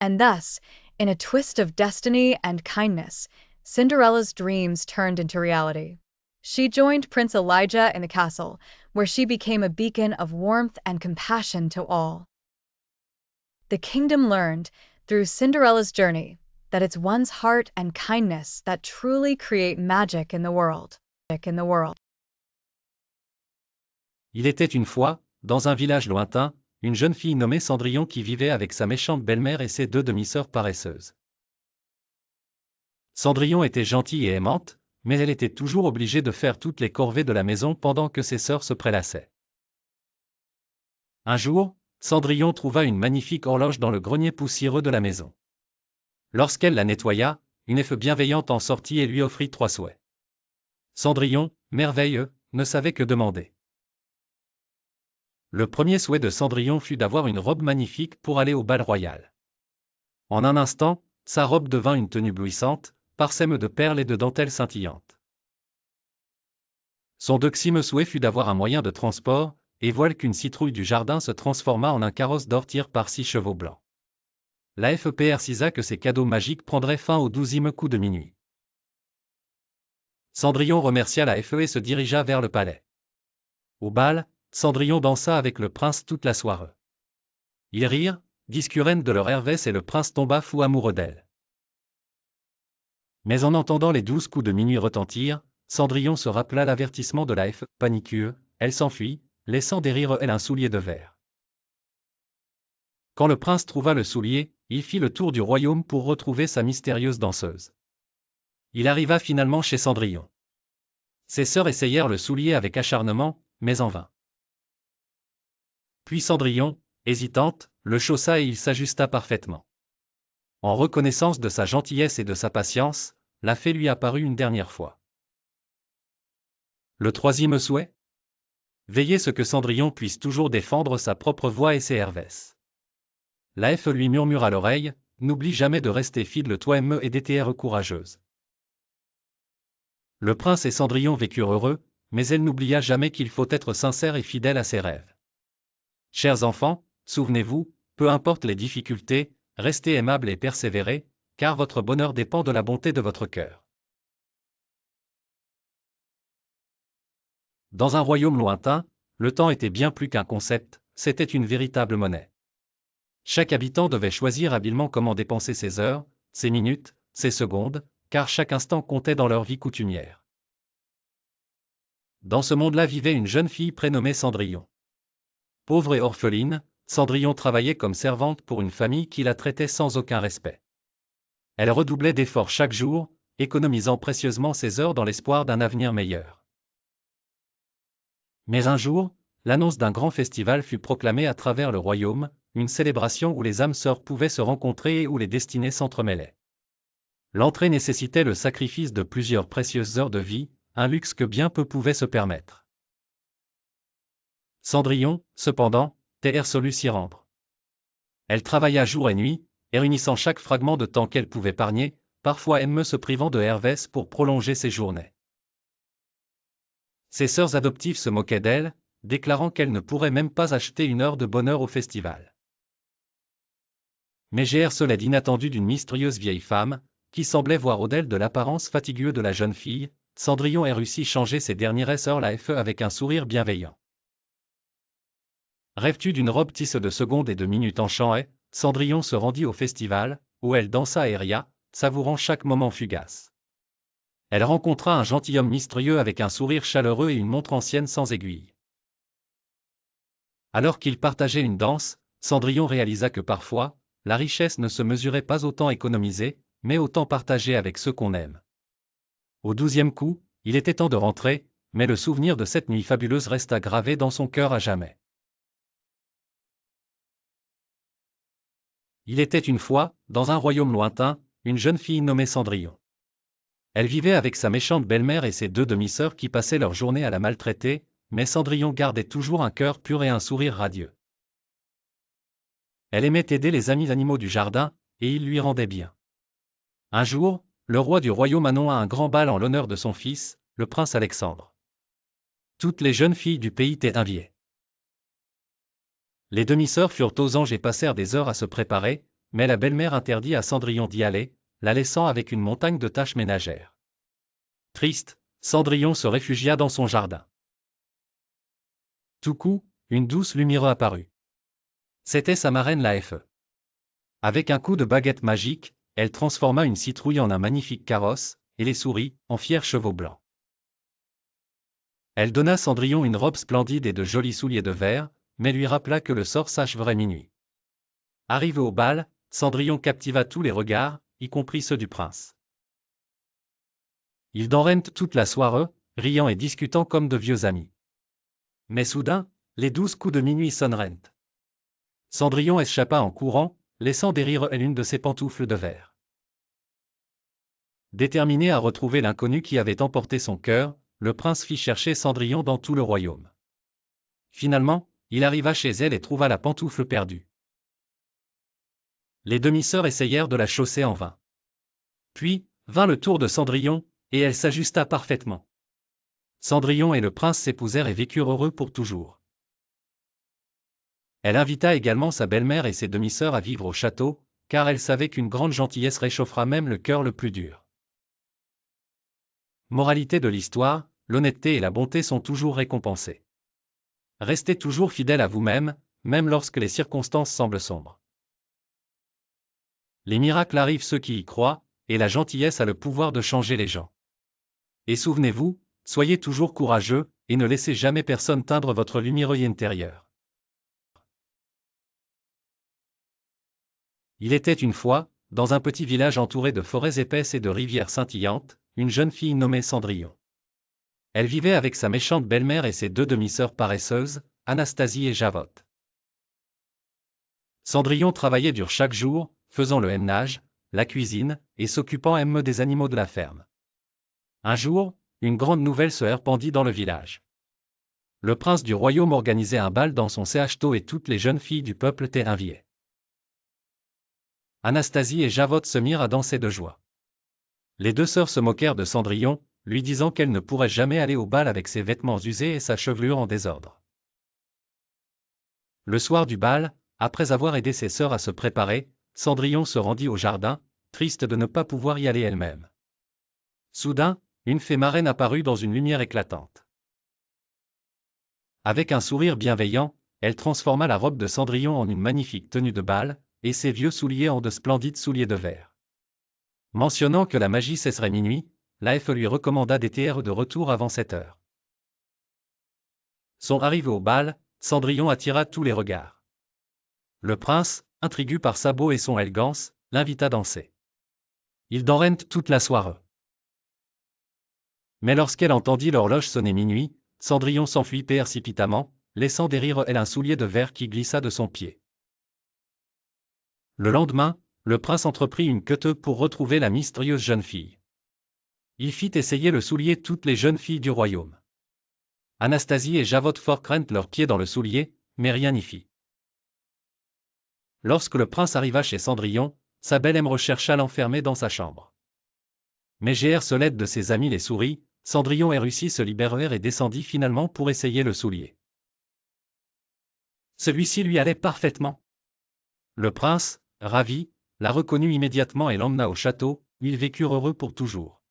And thus, in a twist of destiny and kindness, Cinderella's dreams turned into reality. She joined Prince Elijah in the castle, where she became a beacon of warmth and compassion to all. The kingdom learned, through Cinderella's journey, that it's one's heart and kindness that truly create magic in the world. Il était une fois, dans un village lointain, une jeune fille nommée Cendrillon qui vivait avec sa méchante belle-mère et ses deux demi-sœurs paresseuses. Cendrillon était gentille et aimante, mais elle était toujours obligée de faire toutes les corvées de la maison pendant que ses sœurs se prélassaient. Un jour, Cendrillon trouva une magnifique horloge dans le grenier poussiéreux de la maison. Lorsqu'elle la nettoya, une elfe bienveillante en sortit et lui offrit 3 souhaits. Cendrillon, merveilleux, ne savait que demander. Le premier souhait de Cendrillon fut d'avoir une robe magnifique pour aller au bal royal. En un instant, sa robe devint une tenue éblouissante, parsème de perles et de dentelles scintillantes. Son deuxième souhait fut d'avoir un moyen de transport, et voilà qu'une citrouille du jardin se transforma en un carrosse d'or tiré par 6 chevaux blancs. La fée précisa que ses cadeaux magiques prendraient fin au 12e coup de minuit. Cendrillon remercia la fée et se dirigea vers le palais. Au bal, Cendrillon dansa avec le prince toute la soirée. Ils rirent, discurrent de leur rêves et le prince tomba fou amoureux d'elle. Mais en entendant les 12 coups de minuit retentir, Cendrillon se rappela l'avertissement de la fée, paniqueuse, elle s'enfuit, laissant derrière elle un soulier de verre. Quand le prince trouva le soulier, il fit le tour du royaume pour retrouver sa mystérieuse danseuse. Il arriva finalement chez Cendrillon. Ses sœurs essayèrent le soulier avec acharnement, mais en vain. Puis Cendrillon, hésitante, le chaussa et il s'ajusta parfaitement. En reconnaissance de sa gentillesse et de sa patience, la fée lui apparut une dernière fois. Le troisième souhait ? Veiller ce que Cendrillon puisse toujours défendre sa propre voix et ses hervesses. La fée lui murmura à l'oreille, n'oublie jamais de rester fidèle toi-même et d'être courageuse. Le prince et Cendrillon vécurent heureux, mais elle n'oublia jamais qu'il faut être sincère et fidèle à ses rêves. Chers enfants, souvenez-vous, peu importe les difficultés, restez aimables et persévérez, car votre bonheur dépend de la bonté de votre cœur. Dans un royaume lointain, le temps était bien plus qu'un concept, c'était une véritable monnaie. Chaque habitant devait choisir habilement comment dépenser ses heures, ses minutes, ses secondes, car chaque instant comptait dans leur vie coutumière. Dans ce monde-là vivait une jeune fille prénommée Cendrillon. Pauvre et orpheline, Cendrillon travaillait comme servante pour une famille qui la traitait sans aucun respect. Elle redoublait d'efforts chaque jour, économisant précieusement ses heures dans l'espoir d'un avenir meilleur. Mais un jour, l'annonce d'un grand festival fut proclamée à travers le royaume, une célébration où les âmes sœurs pouvaient se rencontrer et où les destinées s'entremêlaient. L'entrée nécessitait le sacrifice de plusieurs précieuses heures de vie, un luxe que bien peu pouvaient se permettre. Cendrillon, cependant, était résolue s'y rendre. Elle travailla jour et nuit, et réunissant chaque fragment de temps qu'elle pouvait épargner, parfois même se privant de hervès pour prolonger ses journées. Ses sœurs adoptives se moquaient d'elle, déclarant qu'elle ne pourrait même pas acheter une heure de bonheur au festival. Mais cela d'inattendu d'une mystérieuse vieille femme, qui semblait voir au-delà de l'apparence fatigueuse de la jeune fille, Cendrillon réussit changer ses dernières heures la feu avec un sourire bienveillant. Rêves-tu d'une robe tisse de secondes et de minutes en chant et Cendrillon se rendit au festival, où elle dansa et ria, savourant chaque moment fugace. Elle rencontra un gentilhomme mystérieux avec un sourire chaleureux et une montre ancienne sans aiguille. Alors qu'ils partageaient une danse, Cendrillon réalisa que parfois, la richesse ne se mesurait pas autant économisée, mais autant partagée avec ceux qu'on aime. Au 12e coup, il était temps de rentrer, mais le souvenir de cette nuit fabuleuse resta gravé dans son cœur à jamais. Il était une fois, dans un royaume lointain, une jeune fille nommée Cendrillon. Elle vivait avec sa méchante belle-mère et ses deux demi-sœurs qui passaient leur journée à la maltraiter, mais Cendrillon gardait toujours un cœur pur et un sourire radieux. Elle aimait aider les amis animaux du jardin, et ils lui rendaient bien. Un jour, le roi du royaume annonça un grand bal en l'honneur de son fils, le prince Alexandre. Toutes les jeunes filles du pays étaient invitées. Les demi-sœurs furent aux anges et passèrent des heures à se préparer, mais la belle-mère interdit à Cendrillon d'y aller, la laissant avec une montagne de tâches ménagères. Triste, Cendrillon se réfugia dans son jardin. Tout coup, une douce lumière apparut. C'était sa marraine la fée. Avec un coup de baguette magique, elle transforma une citrouille en un magnifique carrosse, et les souris, en fiers chevaux blancs. Elle donna à Cendrillon une robe splendide et de jolis souliers de verre, mais lui rappela que le sort s'acheverait minuit. Arrivé au bal, Cendrillon captiva tous les regards, y compris ceux du prince. Ils dansèrent toute la soirée, riant et discutant comme de vieux amis. Mais soudain, les 12 coups de minuit sonnèrent. Cendrillon échappa en courant, laissant derrière elle une de ses pantoufles de verre. Déterminé à retrouver l'inconnu qui avait emporté son cœur, le prince fit chercher Cendrillon dans tout le royaume. Finalement, il arriva chez elle et trouva la pantoufle perdue. Les demi-sœurs essayèrent de la chausser en vain. Puis, vint le tour de Cendrillon, et elle s'ajusta parfaitement. Cendrillon et le prince s'épousèrent et vécurent heureux pour toujours. Elle invita également sa belle-mère et ses demi-sœurs à vivre au château, car elle savait qu'une grande gentillesse réchauffera même le cœur le plus dur. Moralité de l'histoire, l'honnêteté et la bonté sont toujours récompensées. Restez toujours fidèle à vous-même, même lorsque les circonstances semblent sombres. Les miracles arrivent ceux qui y croient, et la gentillesse a le pouvoir de changer les gens. Et souvenez-vous, soyez toujours courageux, et ne laissez jamais personne teindre votre lumière intérieure. Il était une fois, dans un petit village entouré de forêts épaisses et de rivières scintillantes, une jeune fille nommée Cendrillon. Elle vivait avec sa méchante belle-mère et ses deux demi-sœurs paresseuses, Anastasie et Javotte. Cendrillon travaillait dur chaque jour, faisant le ménage, la cuisine, et s'occupant des animaux de la ferme. Un jour, une grande nouvelle se répandit dans le village. Le prince du royaume organisait un bal dans son château et toutes les jeunes filles du peuple étaient invitées. Anastasie et Javotte se mirent à danser de joie. Les deux sœurs se moquèrent de Cendrillon, lui disant qu'elle ne pourrait jamais aller au bal avec ses vêtements usés et sa chevelure en désordre. Le soir du bal, après avoir aidé ses sœurs à se préparer, Cendrillon se rendit au jardin, triste de ne pas pouvoir y aller elle-même. Soudain, une fée marraine apparut dans une lumière éclatante. Avec un sourire bienveillant, elle transforma la robe de Cendrillon en une magnifique tenue de bal, et ses vieux souliers en de splendides souliers de verre. Mentionnant que la magie cesserait minuit, la fée lui recommanda d'être de retour avant 7 heures. Son arrivée au bal, Cendrillon attira tous les regards. Le prince, intrigué par sa beauté et son élégance, l'invita à danser. Ils dansèrent toute la soirée. Mais lorsqu'elle entendit l'horloge sonner minuit, Cendrillon s'enfuit précipitamment, laissant derrière elle un soulier de verre qui glissa de son pied. Le lendemain, le prince entreprit une quête pour retrouver la mystérieuse jeune fille. Il fit essayer le soulier toutes les jeunes filles du royaume. Anastasie et Javotte craignent leurs pieds dans le soulier, mais rien n'y fit. Lorsque le prince arriva chez Cendrillon, sa belle-mère rechercha l'enfermer dans sa chambre. Mais grâce à l'aide de ses amis les souris, Cendrillon réussit se libérer et descendit finalement pour essayer le soulier. Celui-ci lui allait parfaitement. Le prince, ravi, la reconnut immédiatement et l'emmena au château, où ils vécurent heureux pour toujours.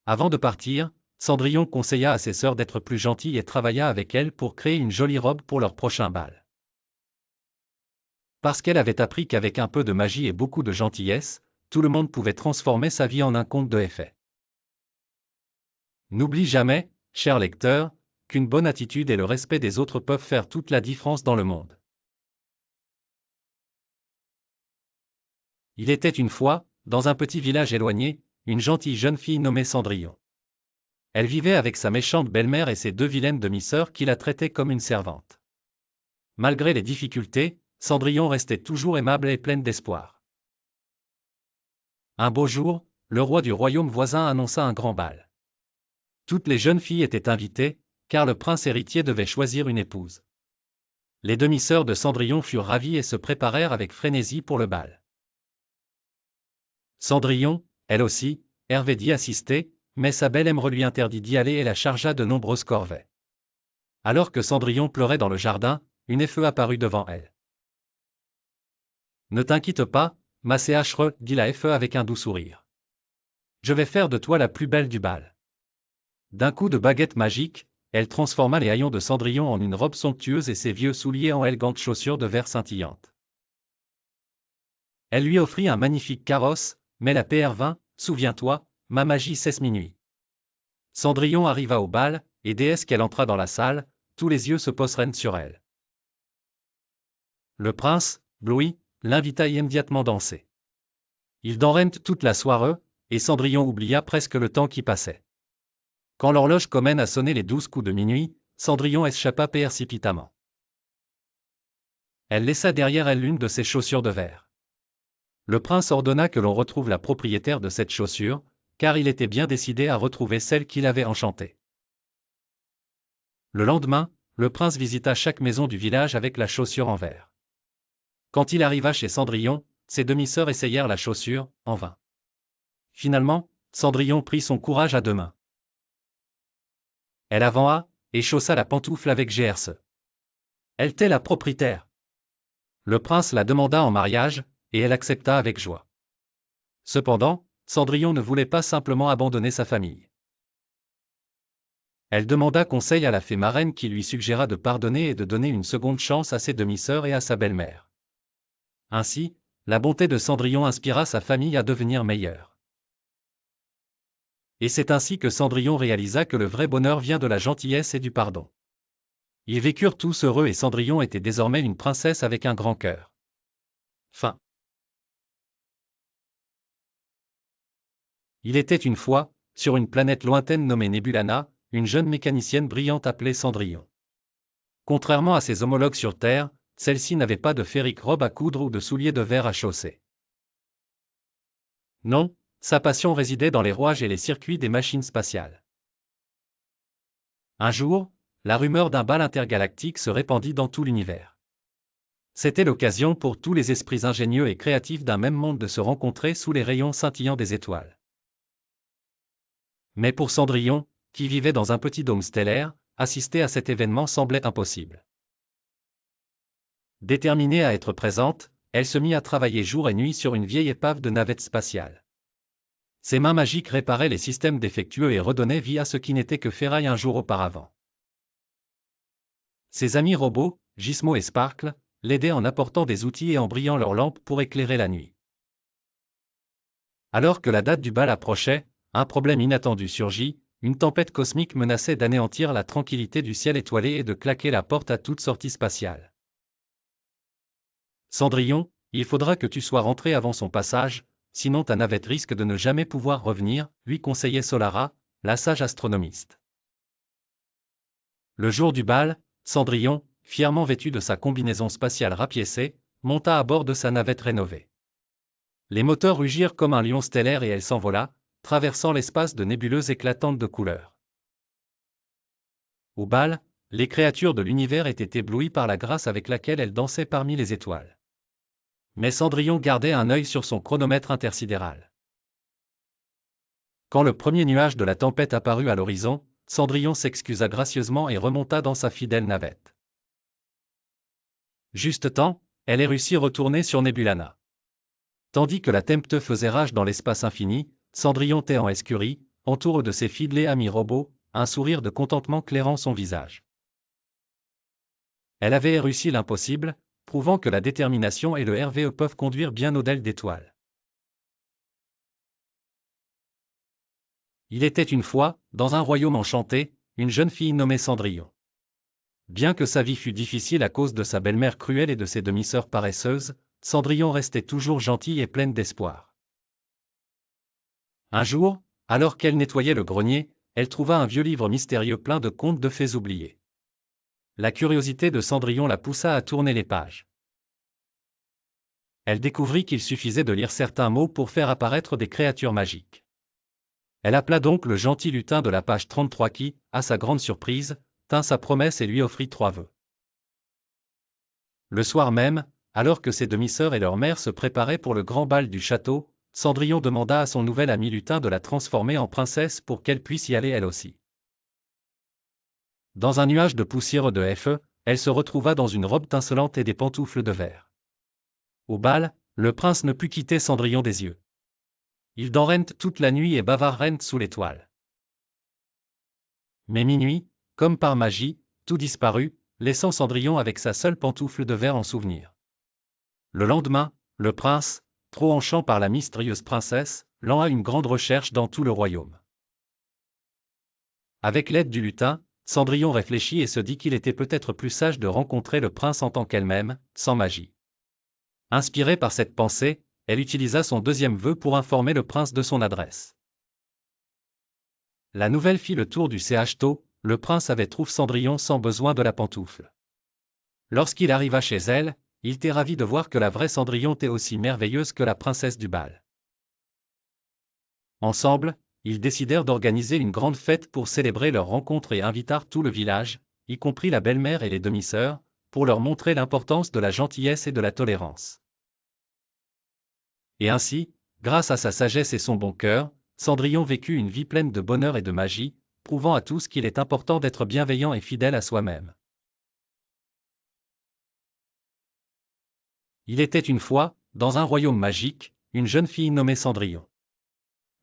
Avant de partir, Cendrillon conseilla à ses sœurs d'être plus gentilles et travailla avec elles pour créer une jolie robe pour leur prochain bal. Parce qu'elle avait appris qu'avec un peu de magie et beaucoup de gentillesse, tout le monde pouvait transformer sa vie en un conte de fées. N'oublie jamais, cher lecteur, qu'une bonne attitude et le respect des autres peuvent faire toute la différence dans le monde. Il était une fois, dans un petit village éloigné, une gentille jeune fille nommée Cendrillon. Elle vivait avec sa méchante belle-mère et ses deux vilaines demi-sœurs qui la traitaient comme une servante. Malgré les difficultés, Cendrillon restait toujours aimable et pleine d'espoir. Un beau jour, le roi du royaume voisin annonça un grand bal. Toutes les jeunes filles étaient invitées, car le prince héritier devait choisir une épouse. Les demi-sœurs de Cendrillon furent ravies et se préparèrent avec frénésie pour le bal. Cendrillon, elle aussi, avait d'y assister, mais sa belle-mère lui interdit d'y aller et la chargea de nombreuses corvées. Alors que Cendrillon pleurait dans le jardin, une fée apparut devant elle. « Ne t'inquiète pas, ma chère, dit la fée avec un doux sourire. Je vais faire de toi la plus belle du bal. » D'un coup de baguette magique, elle transforma les haillons de Cendrillon en une robe somptueuse et ses vieux souliers en élégantes chaussures de verre scintillantes. Elle lui offrit un magnifique carrosse, mais la PR vint, souviens-toi, ma magie cesse minuit. Cendrillon arriva au bal, et dès qu'elle entra dans la salle, tous les yeux se posèrent sur elle. Le prince, Blouis, l'invita immédiatement danser. Ils dansèrent toute la soirée, et Cendrillon oublia presque le temps qui passait. Quand l'horloge commène a sonné les 12 coups de minuit, Cendrillon échappa précipitamment. Elle laissa derrière elle l'une de ses chaussures de verre. Le prince ordonna que l'on retrouve la propriétaire de cette chaussure, car il était bien décidé à retrouver celle qu'il avait enchantée. Le lendemain, le prince visita chaque maison du village avec la chaussure en verre. Quand il arriva chez Cendrillon, ses demi-sœurs essayèrent la chaussure, en vain. Finalement, Cendrillon prit son courage à deux mains. Elle avança, et chaussa la pantoufle avec GRC. Elle était la propriétaire. Le prince la demanda en mariage, et elle accepta avec joie. Cependant, Cendrillon ne voulait pas simplement abandonner sa famille. Elle demanda conseil à la fée marraine qui lui suggéra de pardonner et de donner une seconde chance à ses demi-sœurs et à sa belle-mère. Ainsi, la bonté de Cendrillon inspira sa famille à devenir meilleure. Et c'est ainsi que Cendrillon réalisa que le vrai bonheur vient de la gentillesse et du pardon. Ils vécurent tous heureux et Cendrillon était désormais une princesse avec un grand cœur. Fin. Il était une fois, sur une planète lointaine nommée Nebulana, une jeune mécanicienne brillante appelée Cendrillon. Contrairement à ses homologues sur Terre, celle-ci n'avait pas de féerique robe à coudre ou de souliers de verre à chausser. Non, sa passion résidait dans les rouages et les circuits des machines spatiales. Un jour, la rumeur d'un bal intergalactique se répandit dans tout l'univers. C'était l'occasion pour tous les esprits ingénieux et créatifs d'un même monde de se rencontrer sous les rayons scintillants des étoiles. Mais pour Cendrillon, qui vivait dans un petit dôme stellaire, assister à cet événement semblait impossible. Déterminée à être présente, elle se mit à travailler jour et nuit sur une vieille épave de navette spatiale. Ses mains magiques réparaient les systèmes défectueux et redonnaient vie à ce qui n'était que ferraille un jour auparavant. Ses amis robots, Gizmo et Sparkle, l'aidaient en apportant des outils et en brillant leurs lampes pour éclairer la nuit. Alors que la date du bal approchait, un problème inattendu surgit, une tempête cosmique menaçait d'anéantir la tranquillité du ciel étoilé et de claquer la porte à toute sortie spatiale. Cendrillon, il faudra que tu sois rentré avant son passage, sinon ta navette risque de ne jamais pouvoir revenir, lui conseillait Solara, la sage astronomiste. Le jour du bal, Cendrillon, fièrement vêtu de sa combinaison spatiale rapiécée, monta à bord de sa navette rénovée. Les moteurs rugirent comme un lion stellaire et elle s'envola, traversant l'espace de nébuleuses éclatantes de couleurs. Au bal, les créatures de l'univers étaient éblouies par la grâce avec laquelle elle dansait parmi les étoiles. Mais Cendrillon gardait un œil sur son chronomètre intersidéral. Quand le premier nuage de la tempête apparut à l'horizon, Cendrillon s'excusa gracieusement et remonta dans sa fidèle navette. Juste temps, elle réussit à retourner sur Nebulana. Tandis que la tempête faisait rage dans l'espace infini, Cendrillon était en escurie, entouré de ses fidèles amis robots, un sourire de contentement clairant son visage. Elle avait réussi l'impossible, prouvant que la détermination et le RVE peuvent conduire bien au-delà d'étoiles. Il était une fois, dans un royaume enchanté, une jeune fille nommée Cendrillon. Bien que sa vie fût difficile à cause de sa belle-mère cruelle et de ses demi-sœurs paresseuses, Cendrillon restait toujours gentille et pleine d'espoir. Un jour, alors qu'elle nettoyait le grenier, elle trouva un vieux livre mystérieux plein de contes de fées oubliés. La curiosité de Cendrillon la poussa à tourner les pages. Elle découvrit qu'il suffisait de lire certains mots pour faire apparaître des créatures magiques. Elle appela donc le gentil lutin de la page 33 qui, à sa grande surprise, tint sa promesse et lui offrit 3 vœux. Le soir même, alors que ses demi-sœurs et leur mère se préparaient pour le grand bal du château, Cendrillon demanda à son nouvel ami lutin de la transformer en princesse pour qu'elle puisse y aller elle aussi. Dans un nuage de poussière de feu, elle se retrouva dans une robe tincelante et des pantoufles de verre. Au bal, le prince ne put quitter Cendrillon des yeux. Il dorent toute la nuit et bavarent sous l'étoile. Mais minuit, comme par magie, tout disparut, laissant Cendrillon avec sa seule pantoufle de verre en souvenir. Le lendemain, le prince, trop enchant par la mystérieuse princesse, lança une grande recherche dans tout le royaume. Avec l'aide du lutin, Cendrillon réfléchit et se dit qu'il était peut-être plus sage de rencontrer le prince en tant qu'elle-même, sans magie. Inspirée par cette pensée, elle utilisa son deuxième vœu pour informer le prince de son adresse. La nouvelle fit le tour du CH-tôt, le prince avait trouvé Cendrillon sans besoin de la pantoufle. Lorsqu'il arriva chez elle, il était ravi de voir que la vraie Cendrillon était aussi merveilleuse que la princesse du bal. Ensemble, ils décidèrent d'organiser une grande fête pour célébrer leur rencontre et invitèrent tout le village, y compris la belle-mère et les demi-sœurs, pour leur montrer l'importance de la gentillesse et de la tolérance. Et ainsi, grâce à sa sagesse et son bon cœur, Cendrillon vécut une vie pleine de bonheur et de magie, prouvant à tous qu'il est important d'être bienveillant et fidèle à soi-même. Il était une fois, dans un royaume magique, une jeune fille nommée Cendrillon.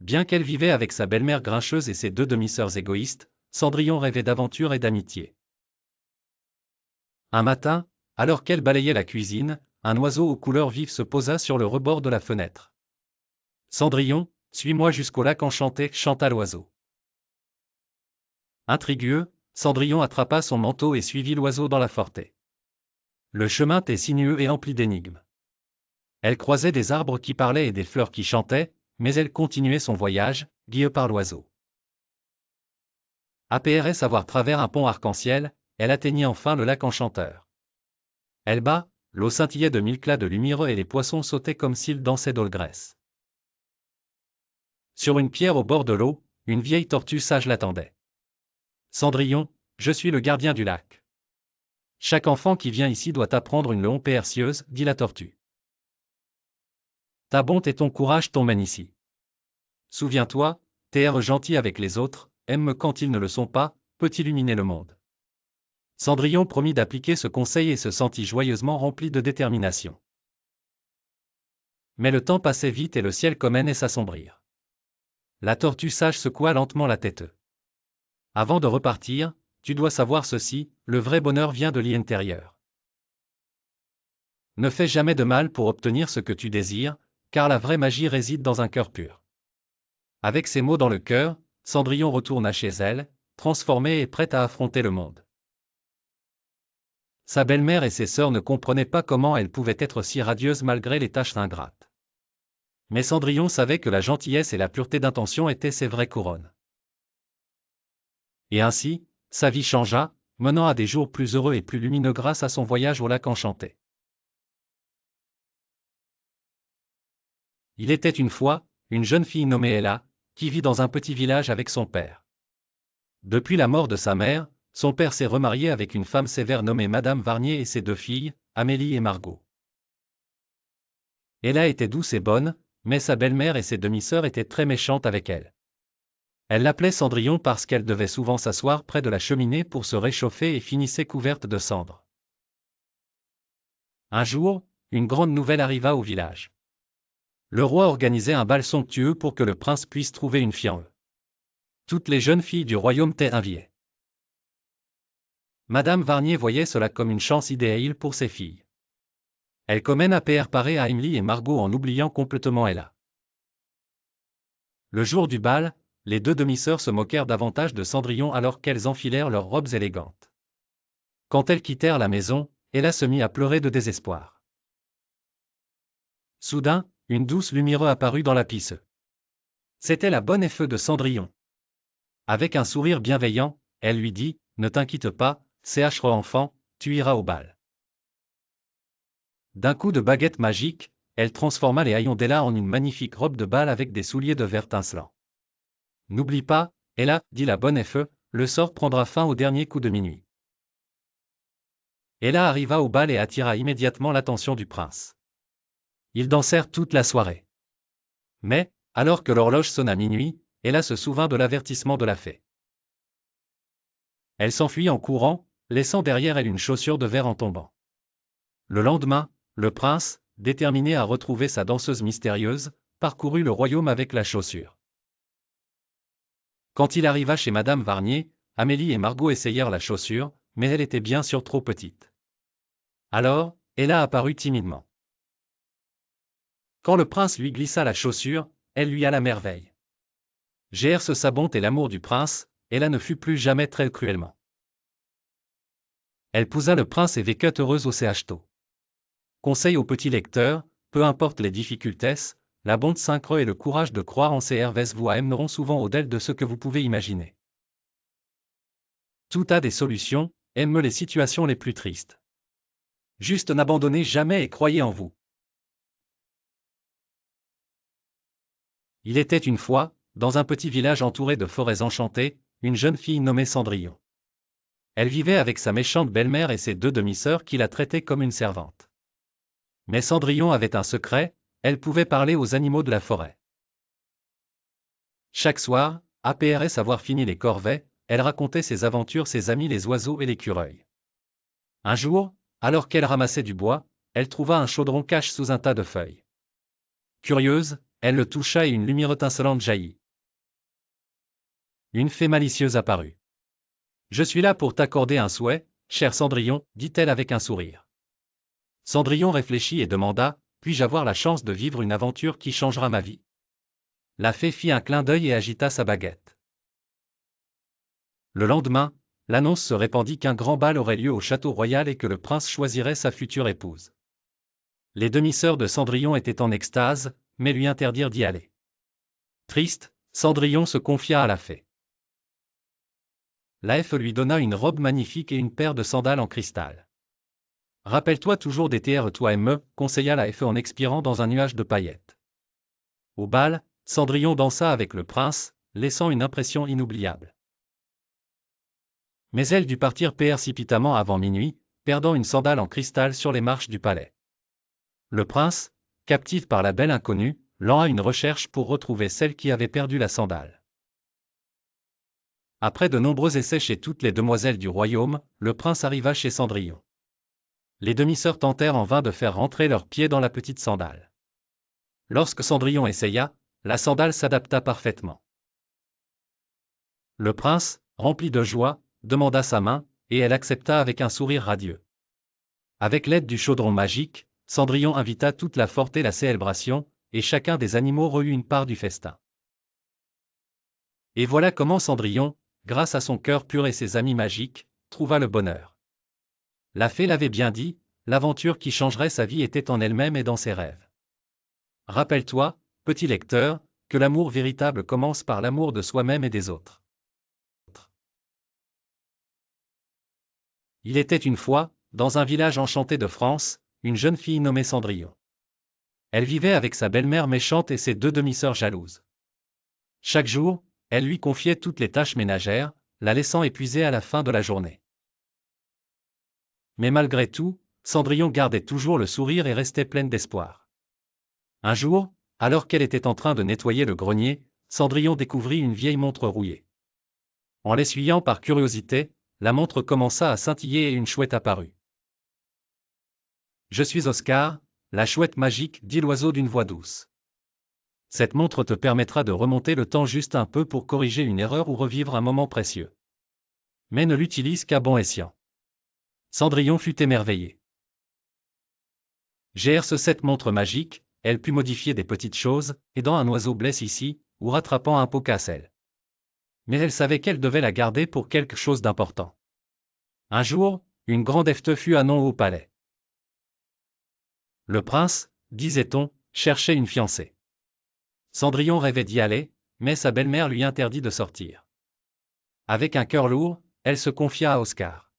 Bien qu'elle vivait avec sa belle-mère grincheuse et ses 2 demi-sœurs égoïstes, Cendrillon rêvait d'aventure et d'amitié. Un matin, alors qu'elle balayait la cuisine, un oiseau aux couleurs vives se posa sur le rebord de la fenêtre. Cendrillon, Suis-moi jusqu'au lac enchanté, chanta l'oiseau. Intrigueux, Cendrillon attrapa son manteau et suivit l'oiseau dans la forêt. Le chemin était sinueux et empli d'énigmes. Elle croisait des arbres qui parlaient et des fleurs qui chantaient, mais elle continuait son voyage, guidée par l'oiseau. Après avoir travers un pont arc-en-ciel, elle atteignit enfin le lac enchanteur. Elle bas, l'eau scintillait de 1000 clats de lumière et les poissons sautaient comme s'ils dansaient d'allégresse. Sur une pierre au bord de l'eau, une vieille tortue sage l'attendait. Cendrillon, je suis le gardien du lac. Chaque enfant qui vient ici doit apprendre une leçon précieuse, dit la tortue. Ta bonté et ton courage t'emmènent ici. Souviens-toi, t'es gentil avec les autres, aime quand ils ne le sont pas, peut illuminer le monde. Cendrillon promit d'appliquer ce conseil et se sentit joyeusement rempli de détermination. Mais le temps passait vite et le ciel commençait à s'assombrir. La tortue sage secoua lentement la tête. Avant de repartir, tu dois savoir ceci, le vrai bonheur vient de l'intérieur. Ne fais jamais de mal pour obtenir ce que tu désires, car la vraie magie réside dans un cœur pur. Avec ces mots dans le cœur, Cendrillon retourna chez elle, transformée et prête à affronter le monde. Sa belle-mère et ses sœurs ne comprenaient pas comment elle pouvait être si radieuse malgré les tâches ingrates. Mais Cendrillon savait que la gentillesse et la pureté d'intention étaient ses vraies couronnes. Et ainsi, sa vie changea, menant à des jours plus heureux et plus lumineux grâce à son voyage au lac enchanté. Il était une fois, une jeune fille nommée Ella, qui vit dans un petit village avec son père. Depuis la mort de sa mère, son père s'est remarié avec une femme sévère nommée Madame Varnier et ses 2 filles, Amélie et Margot. Ella était douce et bonne, mais sa belle-mère et ses demi-sœurs étaient très méchantes avec elle. Elle l'appelait Cendrillon parce qu'elle devait souvent s'asseoir près de la cheminée pour se réchauffer et finissait couverte de cendres. Un jour, une grande nouvelle arriva au village. Le roi organisait un bal somptueux pour que le prince puisse trouver une fiancée. Toutes les jeunes filles du royaume étaient invitées. Madame Varnier voyait cela comme une chance idéale pour ses filles. Elle commença à préparer à Emily et Margot en oubliant complètement Ella. Le jour du bal, les 2 demi-sœurs se moquèrent davantage de Cendrillon alors qu'elles enfilèrent leurs robes élégantes. Quand elles quittèrent la maison, Ella se mit à pleurer de désespoir. Soudain, une douce lumière apparut dans la pisse. C'était la bonne fée de Cendrillon. Avec un sourire bienveillant, elle lui dit, « Ne t'inquiète pas, CH enfant, tu iras au bal. » D'un coup de baguette magique, elle transforma les haillons d'Ella en une magnifique robe de bal avec des souliers de verre tincelant. « N'oublie pas, Ella, dit la bonne fée, le sort prendra fin au dernier coup de minuit. » Ella arriva au bal et attira immédiatement l'attention du prince. Ils dansèrent toute la soirée. Mais, alors que l'horloge sonna minuit, Ella se souvint de l'avertissement de la fée. Elle s'enfuit en courant, laissant derrière elle une chaussure de verre en tombant. Le lendemain, le prince, déterminé à retrouver sa danseuse mystérieuse, parcourut le royaume avec la chaussure. Quand il arriva chez Madame Varnier, Amélie et Margot essayèrent la chaussure, mais elle était bien sûr trop petite. Alors, Ella apparut timidement. Quand le prince lui glissa la chaussure, elle lui alla merveille. Gerce sa bonté et l'amour du prince, Ella ne fut plus jamais très cruellement. Elle épousa le prince et vécut heureuse au CHTO. Conseil aux petits lecteurs, peu importe les difficultés, la bonté synchro et le courage de croire en ces RVS vous amèneront souvent au-delà de ce que vous pouvez imaginer. Tout a des solutions, aime les situations les plus tristes. Juste n'abandonnez jamais et croyez en vous. Il était une fois, dans un petit village entouré de forêts enchantées, une jeune fille nommée Cendrillon. Elle vivait avec sa méchante belle-mère et ses 2 demi-sœurs qui la traitaient comme une servante. Mais Cendrillon avait un secret, elle pouvait parler aux animaux de la forêt. Chaque soir, après avoir fini les corvées, elle racontait ses aventures à ses amis les oiseaux et l'écureuil. Un jour, alors qu'elle ramassait du bois, elle trouva un chaudron caché sous un tas de feuilles. Curieuse, elle le toucha et une lumière étincelante jaillit. Une fée malicieuse apparut. « Je suis là pour t'accorder un souhait, cher Cendrillon, dit-elle avec un sourire. Cendrillon réfléchit et demanda, « Puis-je avoir la chance de vivre une aventure qui changera ma vie ?» La fée fit un clin d'œil et agita sa baguette. Le lendemain, l'annonce se répandit qu'un grand bal aurait lieu au château royal et que le prince choisirait sa future épouse. Les demi-sœurs de Cendrillon étaient en extase, mais lui interdirent d'y aller. Triste, Cendrillon se confia à la fée. La fée lui donna une robe magnifique et une paire de sandales en cristal. Rappelle-toi toujours des TR toi me, conseilla la fée en expirant dans un nuage de paillettes. Au bal, Cendrillon dansa avec le prince, laissant une impression inoubliable. Mais elle dut partir précipitamment avant minuit, perdant une sandale en cristal sur les marches du palais. Le prince, captif par la belle inconnue, lance une recherche pour retrouver celle qui avait perdu la sandale. Après de nombreux essais chez toutes les demoiselles du royaume, le prince arriva chez Cendrillon. Les demi-sœurs tentèrent en vain de faire rentrer leurs pieds dans la petite sandale. Lorsque Cendrillon essaya, la sandale s'adapta parfaitement. Le prince, rempli de joie, demanda sa main, et elle accepta avec un sourire radieux. Avec l'aide du chaudron magique, Cendrillon invita toute la forte et la célébration, et chacun des animaux reçut une part du festin. Et voilà comment Cendrillon, grâce à son cœur pur et ses amis magiques, trouva le bonheur. La fée l'avait bien dit, l'aventure qui changerait sa vie était en elle-même et dans ses rêves. Rappelle-toi, petit lecteur, que l'amour véritable commence par l'amour de soi-même et des autres. Il était une fois, dans un village enchanté de France, une jeune fille nommée Cendrillon. Elle vivait avec sa belle-mère méchante et ses deux demi-sœurs jalouses. Chaque jour, elle lui confiait toutes les tâches ménagères, la laissant épuisée à la fin de la journée. Mais malgré tout, Cendrillon gardait toujours le sourire et restait pleine d'espoir. Un jour, alors qu'elle était en train de nettoyer le grenier, Cendrillon découvrit une vieille montre rouillée. En l'essuyant par curiosité, la montre commença à scintiller et une chouette apparut. « Je suis Oscar, la chouette magique, dit l'oiseau d'une voix douce. Cette montre te permettra de remonter le temps juste un peu pour corriger une erreur ou revivre un moment précieux. Mais ne l'utilise qu'à bon escient. » Cendrillon fut émerveillé. Grâce à cette montre magique, elle put modifier des petites choses, aidant un oiseau blessé ici, ou rattrapant un pot cassel. Mais elle savait qu'elle devait la garder pour quelque chose d'important. Un jour, une grande fête fut annoncée au palais. Le prince, disait-on, cherchait une fiancée. Cendrillon rêvait d'y aller, mais sa belle-mère lui interdit de sortir. Avec un cœur lourd, elle se confia à Oscar.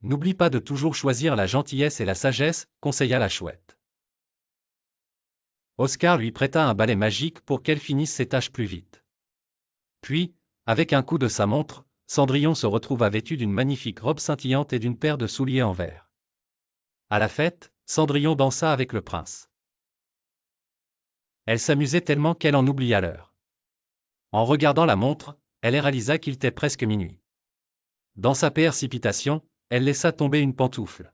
N'oublie pas de toujours choisir la gentillesse et la sagesse, conseilla la chouette. Oscar lui prêta un balai magique pour qu'elle finisse ses tâches plus vite. Puis, avec un coup de sa montre, Cendrillon se retrouva vêtue d'une magnifique robe scintillante et d'une paire de souliers en verre. À la fête, Cendrillon dansa avec le prince. Elle s'amusait tellement qu'elle en oublia l'heure. En regardant la montre, elle réalisa qu'il était presque minuit. Dans sa précipitation, elle laissa tomber une pantoufle.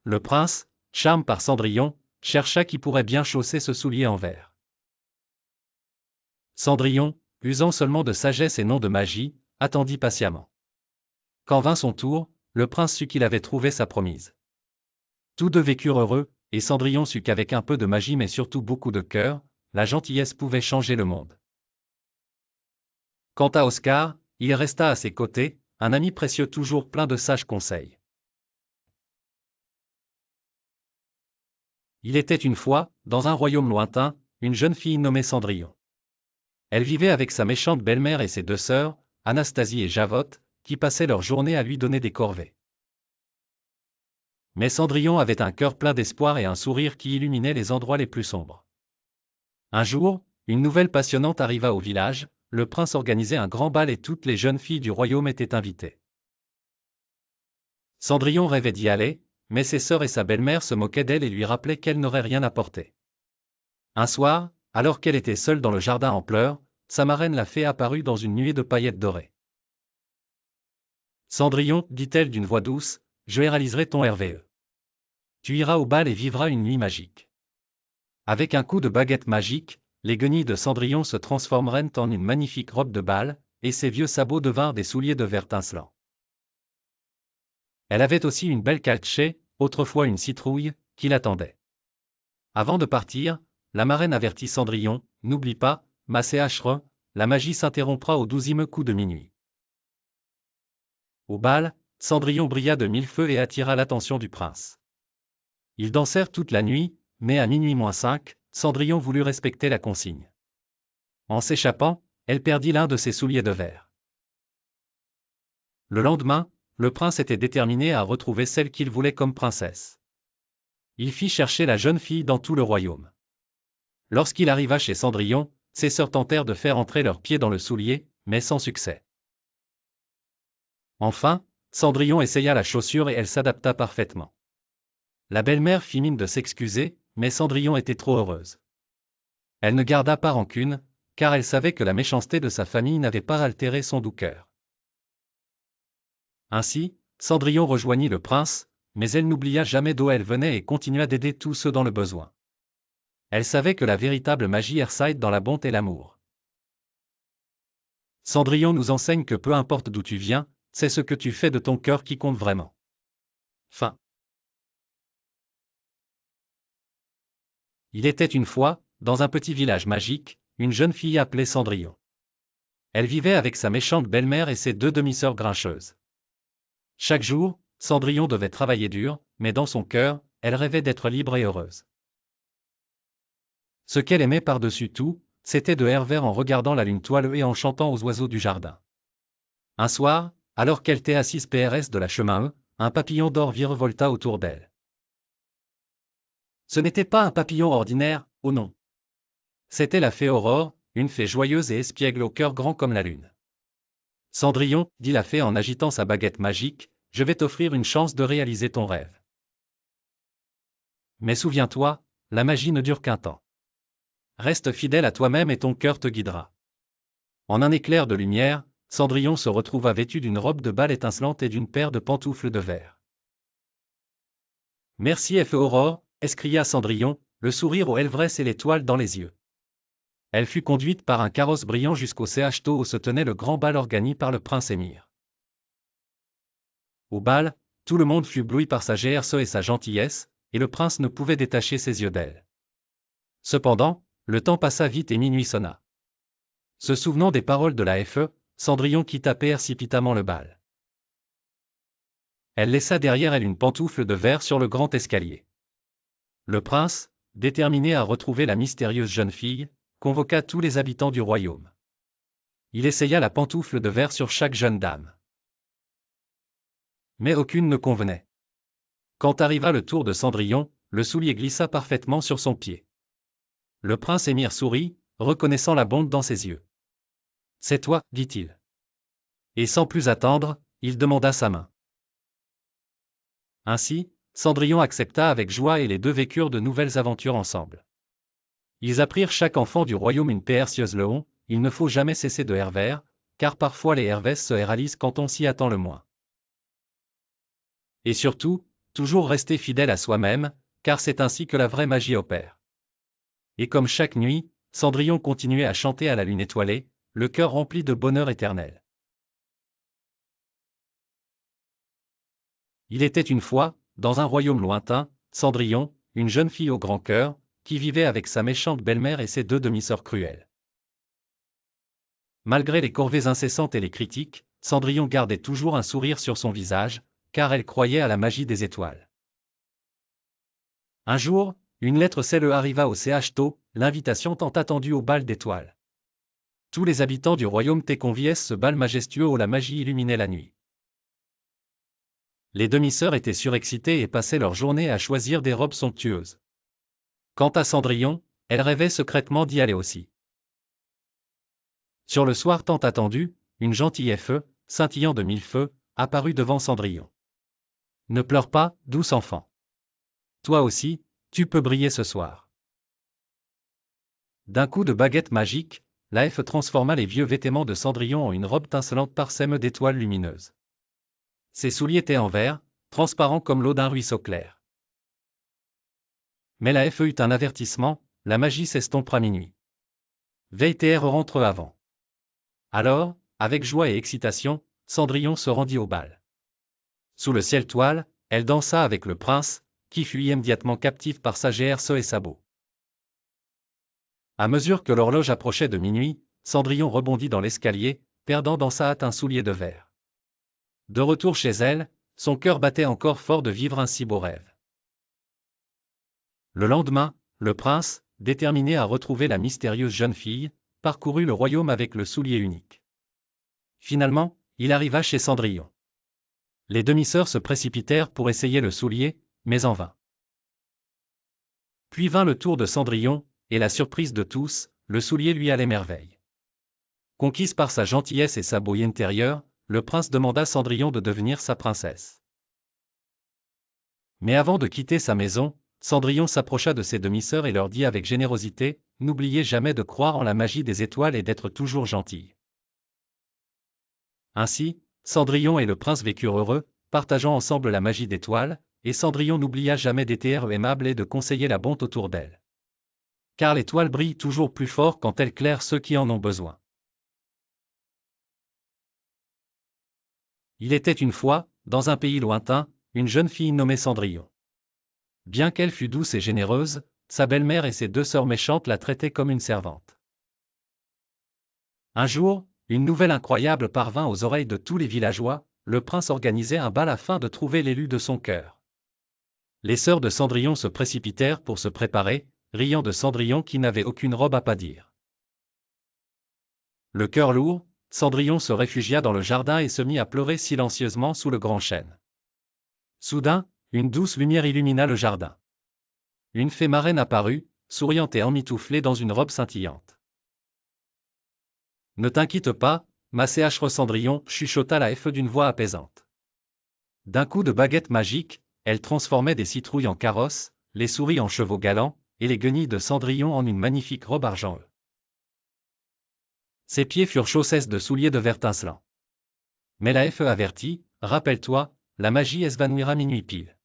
Le prince, charmé par Cendrillon, chercha qui pourrait bien chausser ce soulier en verre. Cendrillon, usant seulement de sagesse et non de magie, attendit patiemment. Quand vint son tour, le prince sut qu'il avait trouvé sa promise. Tous deux vécurent heureux, et Cendrillon sut qu'avec un peu de magie mais surtout beaucoup de cœur, la gentillesse pouvait changer le monde. Quant à Oscar, il resta à ses côtés, un ami précieux toujours plein de sages conseils. Il était une fois, dans un royaume lointain, une jeune fille nommée Cendrillon. Elle vivait avec sa méchante belle-mère et ses deux sœurs, Anastasie et Javotte, qui passaient leur journée à lui donner des corvées. Mais Cendrillon avait un cœur plein d'espoir et un sourire qui illuminait les endroits les plus sombres. Un jour, une nouvelle passionnante arriva au village, le prince organisait un grand bal et toutes les jeunes filles du royaume étaient invitées. Cendrillon rêvait d'y aller, mais ses sœurs et sa belle-mère se moquaient d'elle et lui rappelaient qu'elle n'aurait rien apporté. Un soir, alors qu'elle était seule dans le jardin en pleurs, sa marraine la fée apparut dans une nuée de paillettes dorées. « Cendrillon, dit-elle d'une voix douce, je réaliserai ton RVE. Tu iras au bal et vivras une nuit magique. » Avec un coup de baguette magique, les guenilles de Cendrillon se transformèrent en une magnifique robe de bal, et ses vieux sabots devinrent des souliers de verre tincelant. Elle avait aussi une belle calchet, autrefois une citrouille, qui l'attendait. Avant de partir, la marraine avertit Cendrillon, n'oublie pas, ma CHR, la magie s'interrompra au 12e coup de minuit. Au bal, Cendrillon brilla de mille feux et attira l'attention du prince. Ils dansèrent toute la nuit, mais à minuit moins 5, Cendrillon voulut respecter la consigne. En s'échappant, elle perdit l'un de ses souliers de verre. Le lendemain, le prince était déterminé à retrouver celle qu'il voulait comme princesse. Il fit chercher la jeune fille dans tout le royaume. Lorsqu'il arriva chez Cendrillon, ses sœurs tentèrent de faire entrer leurs pieds dans le soulier, mais sans succès. Enfin, Cendrillon essaya la chaussure et elle s'adapta parfaitement. La belle-mère fit mine de s'excuser, mais Cendrillon était trop heureuse. Elle ne garda pas rancune, car elle savait que la méchanceté de sa famille n'avait pas altéré son doux cœur. Ainsi, Cendrillon rejoignit le prince, mais elle n'oublia jamais d'où elle venait et continua d'aider tous ceux dans le besoin. Elle savait que la véritable magie réside dans la bonté et l'amour. Cendrillon nous enseigne que peu importe d'où tu viens, c'est ce que tu fais de ton cœur qui compte vraiment. Fin. Il était une fois, dans un petit village magique, une jeune fille appelée Cendrillon. Elle vivait avec sa méchante belle-mère et ses deux demi-sœurs grincheuses. Chaque jour, Cendrillon devait travailler dur, mais dans son cœur, elle rêvait d'être libre et heureuse. Ce qu'elle aimait par-dessus tout, c'était de errer en regardant la lune toile et en chantant aux oiseaux du jardin. Un soir, alors qu'elle était assise PRS de la chemin, un papillon d'or virevolta autour d'elle. Ce n'était pas un papillon ordinaire, oh non. C'était la fée Aurore, une fée joyeuse et espiègle au cœur grand comme la lune. Cendrillon, dit la fée en agitant sa baguette magique, je vais t'offrir une chance de réaliser ton rêve. Mais souviens-toi, la magie ne dure qu'un temps. Reste fidèle à toi-même et ton cœur te guidera. En un éclair de lumière, Cendrillon se retrouva vêtu d'une robe de bal étincelante et d'une paire de pantoufles de verre. Merci fée Aurore, s'écria Cendrillon, le sourire aux lèvres et l'étoile dans les yeux. Elle fut conduite par un carrosse brillant jusqu'au château où se tenait le grand bal organisé par le prince émir. Au bal, tout le monde fut ébloui par sa GRE et sa gentillesse, et le prince ne pouvait détacher ses yeux d'elle. Cependant, le temps passa vite et minuit sonna. Se souvenant des paroles de la FE, Cendrillon quitta précipitamment le bal. Elle laissa derrière elle une pantoufle de verre sur le grand escalier. Le prince, déterminé à retrouver la mystérieuse jeune fille, convoqua tous les habitants du royaume. Il essaya la pantoufle de verre sur chaque jeune dame. Mais aucune ne convenait. Quand arriva le tour de Cendrillon, le soulier glissa parfaitement sur son pied. Le prince émir sourit, reconnaissant la bonté dans ses yeux. « C'est toi, dit-il. » Et sans plus attendre, il demanda sa main. Ainsi, Cendrillon accepta avec joie et les deux vécurent de nouvelles aventures ensemble. Ils apprirent chaque enfant du royaume une précieuse leçon, il ne faut jamais cesser de rêver, car parfois les rêves se réalisent quand on s'y attend le moins. Et surtout, toujours rester fidèle à soi-même, car c'est ainsi que la vraie magie opère. Et comme chaque nuit, Cendrillon continuait à chanter à la lune étoilée, le cœur rempli de bonheur éternel. Il était une fois, dans un royaume lointain, Cendrillon, une jeune fille au grand cœur, qui vivait avec sa méchante belle-mère et ses deux demi-sœurs cruelles. Malgré les corvées incessantes et les critiques, Cendrillon gardait toujours un sourire sur son visage, car elle croyait à la magie des étoiles. Un jour, une lettre CLE arriva au château, l'invitation tant attendue au bal d'étoiles. Tous les habitants du royaume étaient conviés à ce bal majestueux où la magie illuminait la nuit. Les demi-sœurs étaient surexcitées et passaient leur journée à choisir des robes somptueuses. Quant à Cendrillon, elle rêvait secrètement d'y aller aussi. Sur le soir tant attendu, une gentille feu, scintillant de mille feux, apparut devant Cendrillon. « Ne pleure pas, douce enfant. Toi aussi, tu peux briller ce soir. » D'un coup de baguette magique, la fée transforma les vieux vêtements de Cendrillon en une robe tincelante parsemée d'étoiles lumineuses. Ses souliers étaient en verre, transparents comme l'eau d'un ruisseau clair. Mais la fée eut un avertissement, la magie s'estompera minuit. Veille rentre avant. Alors, avec joie et excitation, Cendrillon se rendit au bal. Sous le ciel toile, elle dansa avec le prince, qui fut immédiatement captif par sa GRE et sa beau. À mesure que l'horloge approchait de minuit, Cendrillon rebondit dans l'escalier, perdant dans sa hâte un soulier de verre. De retour chez elle, son cœur battait encore fort de vivre un si beau rêve. Le lendemain, le prince, déterminé à retrouver la mystérieuse jeune fille, parcourut le royaume avec le soulier unique. Finalement, il arriva chez Cendrillon. Les demi-sœurs se précipitèrent pour essayer le soulier, mais en vain. Puis vint le tour de Cendrillon, et la surprise de tous, le soulier lui allait merveille. Conquise par sa gentillesse et sa beauté intérieure, le prince demanda Cendrillon de devenir sa princesse. Mais avant de quitter sa maison, Cendrillon s'approcha de ses demi-sœurs et leur dit avec générosité, « N'oubliez jamais de croire en la magie des étoiles et d'être toujours gentille. » Ainsi, Cendrillon et le prince vécurent heureux, partageant ensemble la magie d'étoiles, et Cendrillon n'oublia jamais d'être aimable et de conseiller la bonté autour d'elle. Car l'étoile brille toujours plus fort quand elle éclaire ceux qui en ont besoin. Il était une fois, dans un pays lointain, une jeune fille nommée Cendrillon. Bien qu'elle fût douce et généreuse, sa belle-mère et ses deux sœurs méchantes la traitaient comme une servante. Un jour, une nouvelle incroyable parvint aux oreilles de tous les villageois, le prince organisait un bal afin de trouver l'élu de son cœur. Les sœurs de Cendrillon se précipitèrent pour se préparer, riant de Cendrillon qui n'avait aucune robe à pâdir. Le cœur lourd, Cendrillon se réfugia dans le jardin et se mit à pleurer silencieusement sous le grand chêne. Soudain, une douce lumière illumina le jardin. Une fée marraine apparut, souriante et emmitouflée dans une robe scintillante. « Ne t'inquiète pas, ma CH Cendrillon, chuchota la fée d'une voix apaisante. D'un coup de baguette magique, elle transformait des citrouilles en carrosses, les souris en chevaux galants, et les guenilles de Cendrillon en une magnifique robe argent. Ses pieds furent chaussés de souliers de verre tincelant. Mais la fée avertit, « Rappelle-toi, la magie s'évanouira minuit pile. »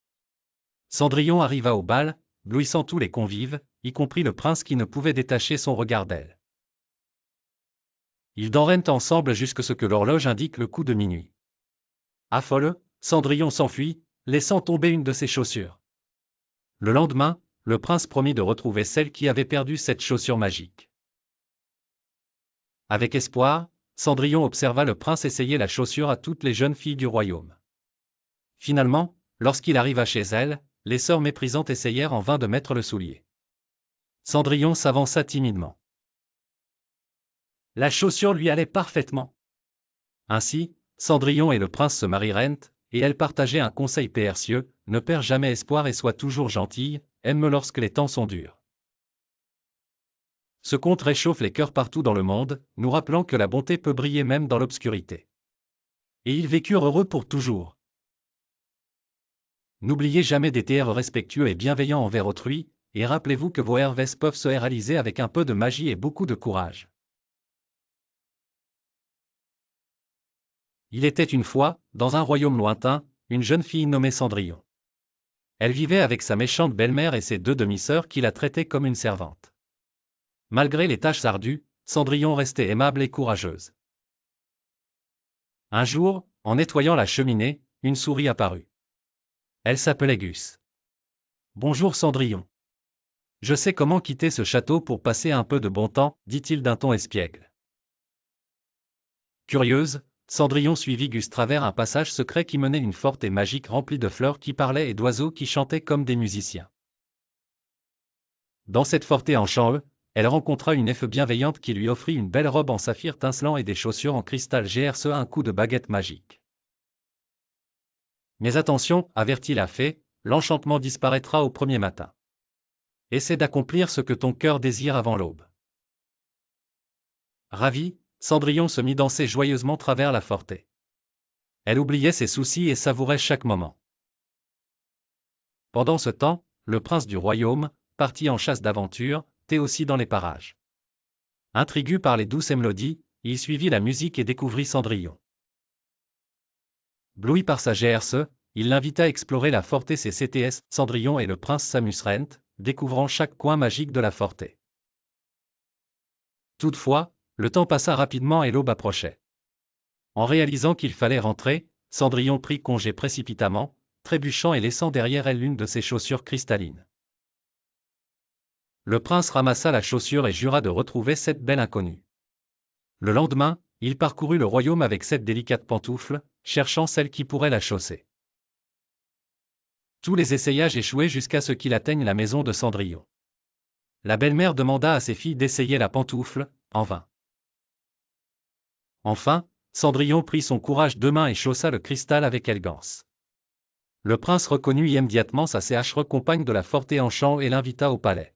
Cendrillon arriva au bal, éblouissant tous les convives, y compris le prince qui ne pouvait détacher son regard d'elle. Ils dansèrent ensemble jusqu'à ce que l'horloge indique le coup de minuit. Affolé, Cendrillon s'enfuit, laissant tomber une de ses chaussures. Le lendemain, le prince promit de retrouver celle qui avait perdu cette chaussure magique. Avec espoir, Cendrillon observa le prince essayer la chaussure à toutes les jeunes filles du royaume. Finalement, lorsqu'il arriva chez elle, les sœurs méprisantes essayèrent en vain de mettre le soulier. Cendrillon s'avança timidement. La chaussure lui allait parfaitement. Ainsi, Cendrillon et le prince se marièrent, et elle partageait un conseil précieux, ne perds jamais espoir et sois toujours gentille, aime lorsque les temps sont durs. Ce conte réchauffe les cœurs partout dans le monde, nous rappelant que la bonté peut briller même dans l'obscurité. Et ils vécurent heureux pour toujours. N'oubliez jamais d'être respectueux et bienveillant envers autrui, et rappelez-vous que vos rêves peuvent se réaliser avec un peu de magie et beaucoup de courage. Il était une fois, dans un royaume lointain, une jeune fille nommée Cendrillon. Elle vivait avec sa méchante belle-mère et ses deux demi-sœurs qui la traitaient comme une servante. Malgré les tâches ardues, Cendrillon restait aimable et courageuse. Un jour, en nettoyant la cheminée, une souris apparut. Elle s'appelait Gus. « Bonjour Cendrillon. Je sais comment quitter ce château pour passer un peu de bon temps, dit-il d'un ton espiègle. Curieuse, Cendrillon suivit Gus travers un passage secret qui menait une forte et magique remplie de fleurs qui parlaient et d'oiseaux qui chantaient comme des musiciens. Dans cette forêt en chant, elle rencontra une fée bienveillante qui lui offrit une belle robe en saphir tincelant et des chaussures en cristal GRCE un coup de baguette magique. Mais attention, avertit la fée, l'enchantement disparaîtra au premier matin. Essaie d'accomplir ce que ton cœur désire avant l'aube. Ravie, Cendrillon se mit danser joyeusement travers la forêt. Elle oubliait ses soucis et savourait chaque moment. Pendant ce temps, le prince du royaume, parti en chasse d'aventure, était aussi dans les parages. Intrigué par les douces mélodies, il suivit la musique et découvrit Cendrillon. Bloui par sa GRCE, il l'invita à explorer la forêt CCTS. Cendrillon et le prince s'amusèrent, découvrant chaque coin magique de la forêt. Toutefois, le temps passa rapidement et l'aube approchait. En réalisant qu'il fallait rentrer, Cendrillon prit congé précipitamment, trébuchant et laissant derrière elle l'une de ses chaussures cristallines. Le prince ramassa la chaussure et jura de retrouver cette belle inconnue. Le lendemain, il parcourut le royaume avec cette délicate pantoufle, cherchant celle qui pourrait la chausser. Tous les essayages échouaient jusqu'à ce qu'il atteigne la maison de Cendrillon. La belle-mère demanda à ses filles d'essayer la pantoufle, en vain. Enfin, Cendrillon prit son courage deux mains et chaussa le cristal avec élégance. Le prince reconnut immédiatement sa CHR compagne de la Forêt-en-Champ et l'invita au palais.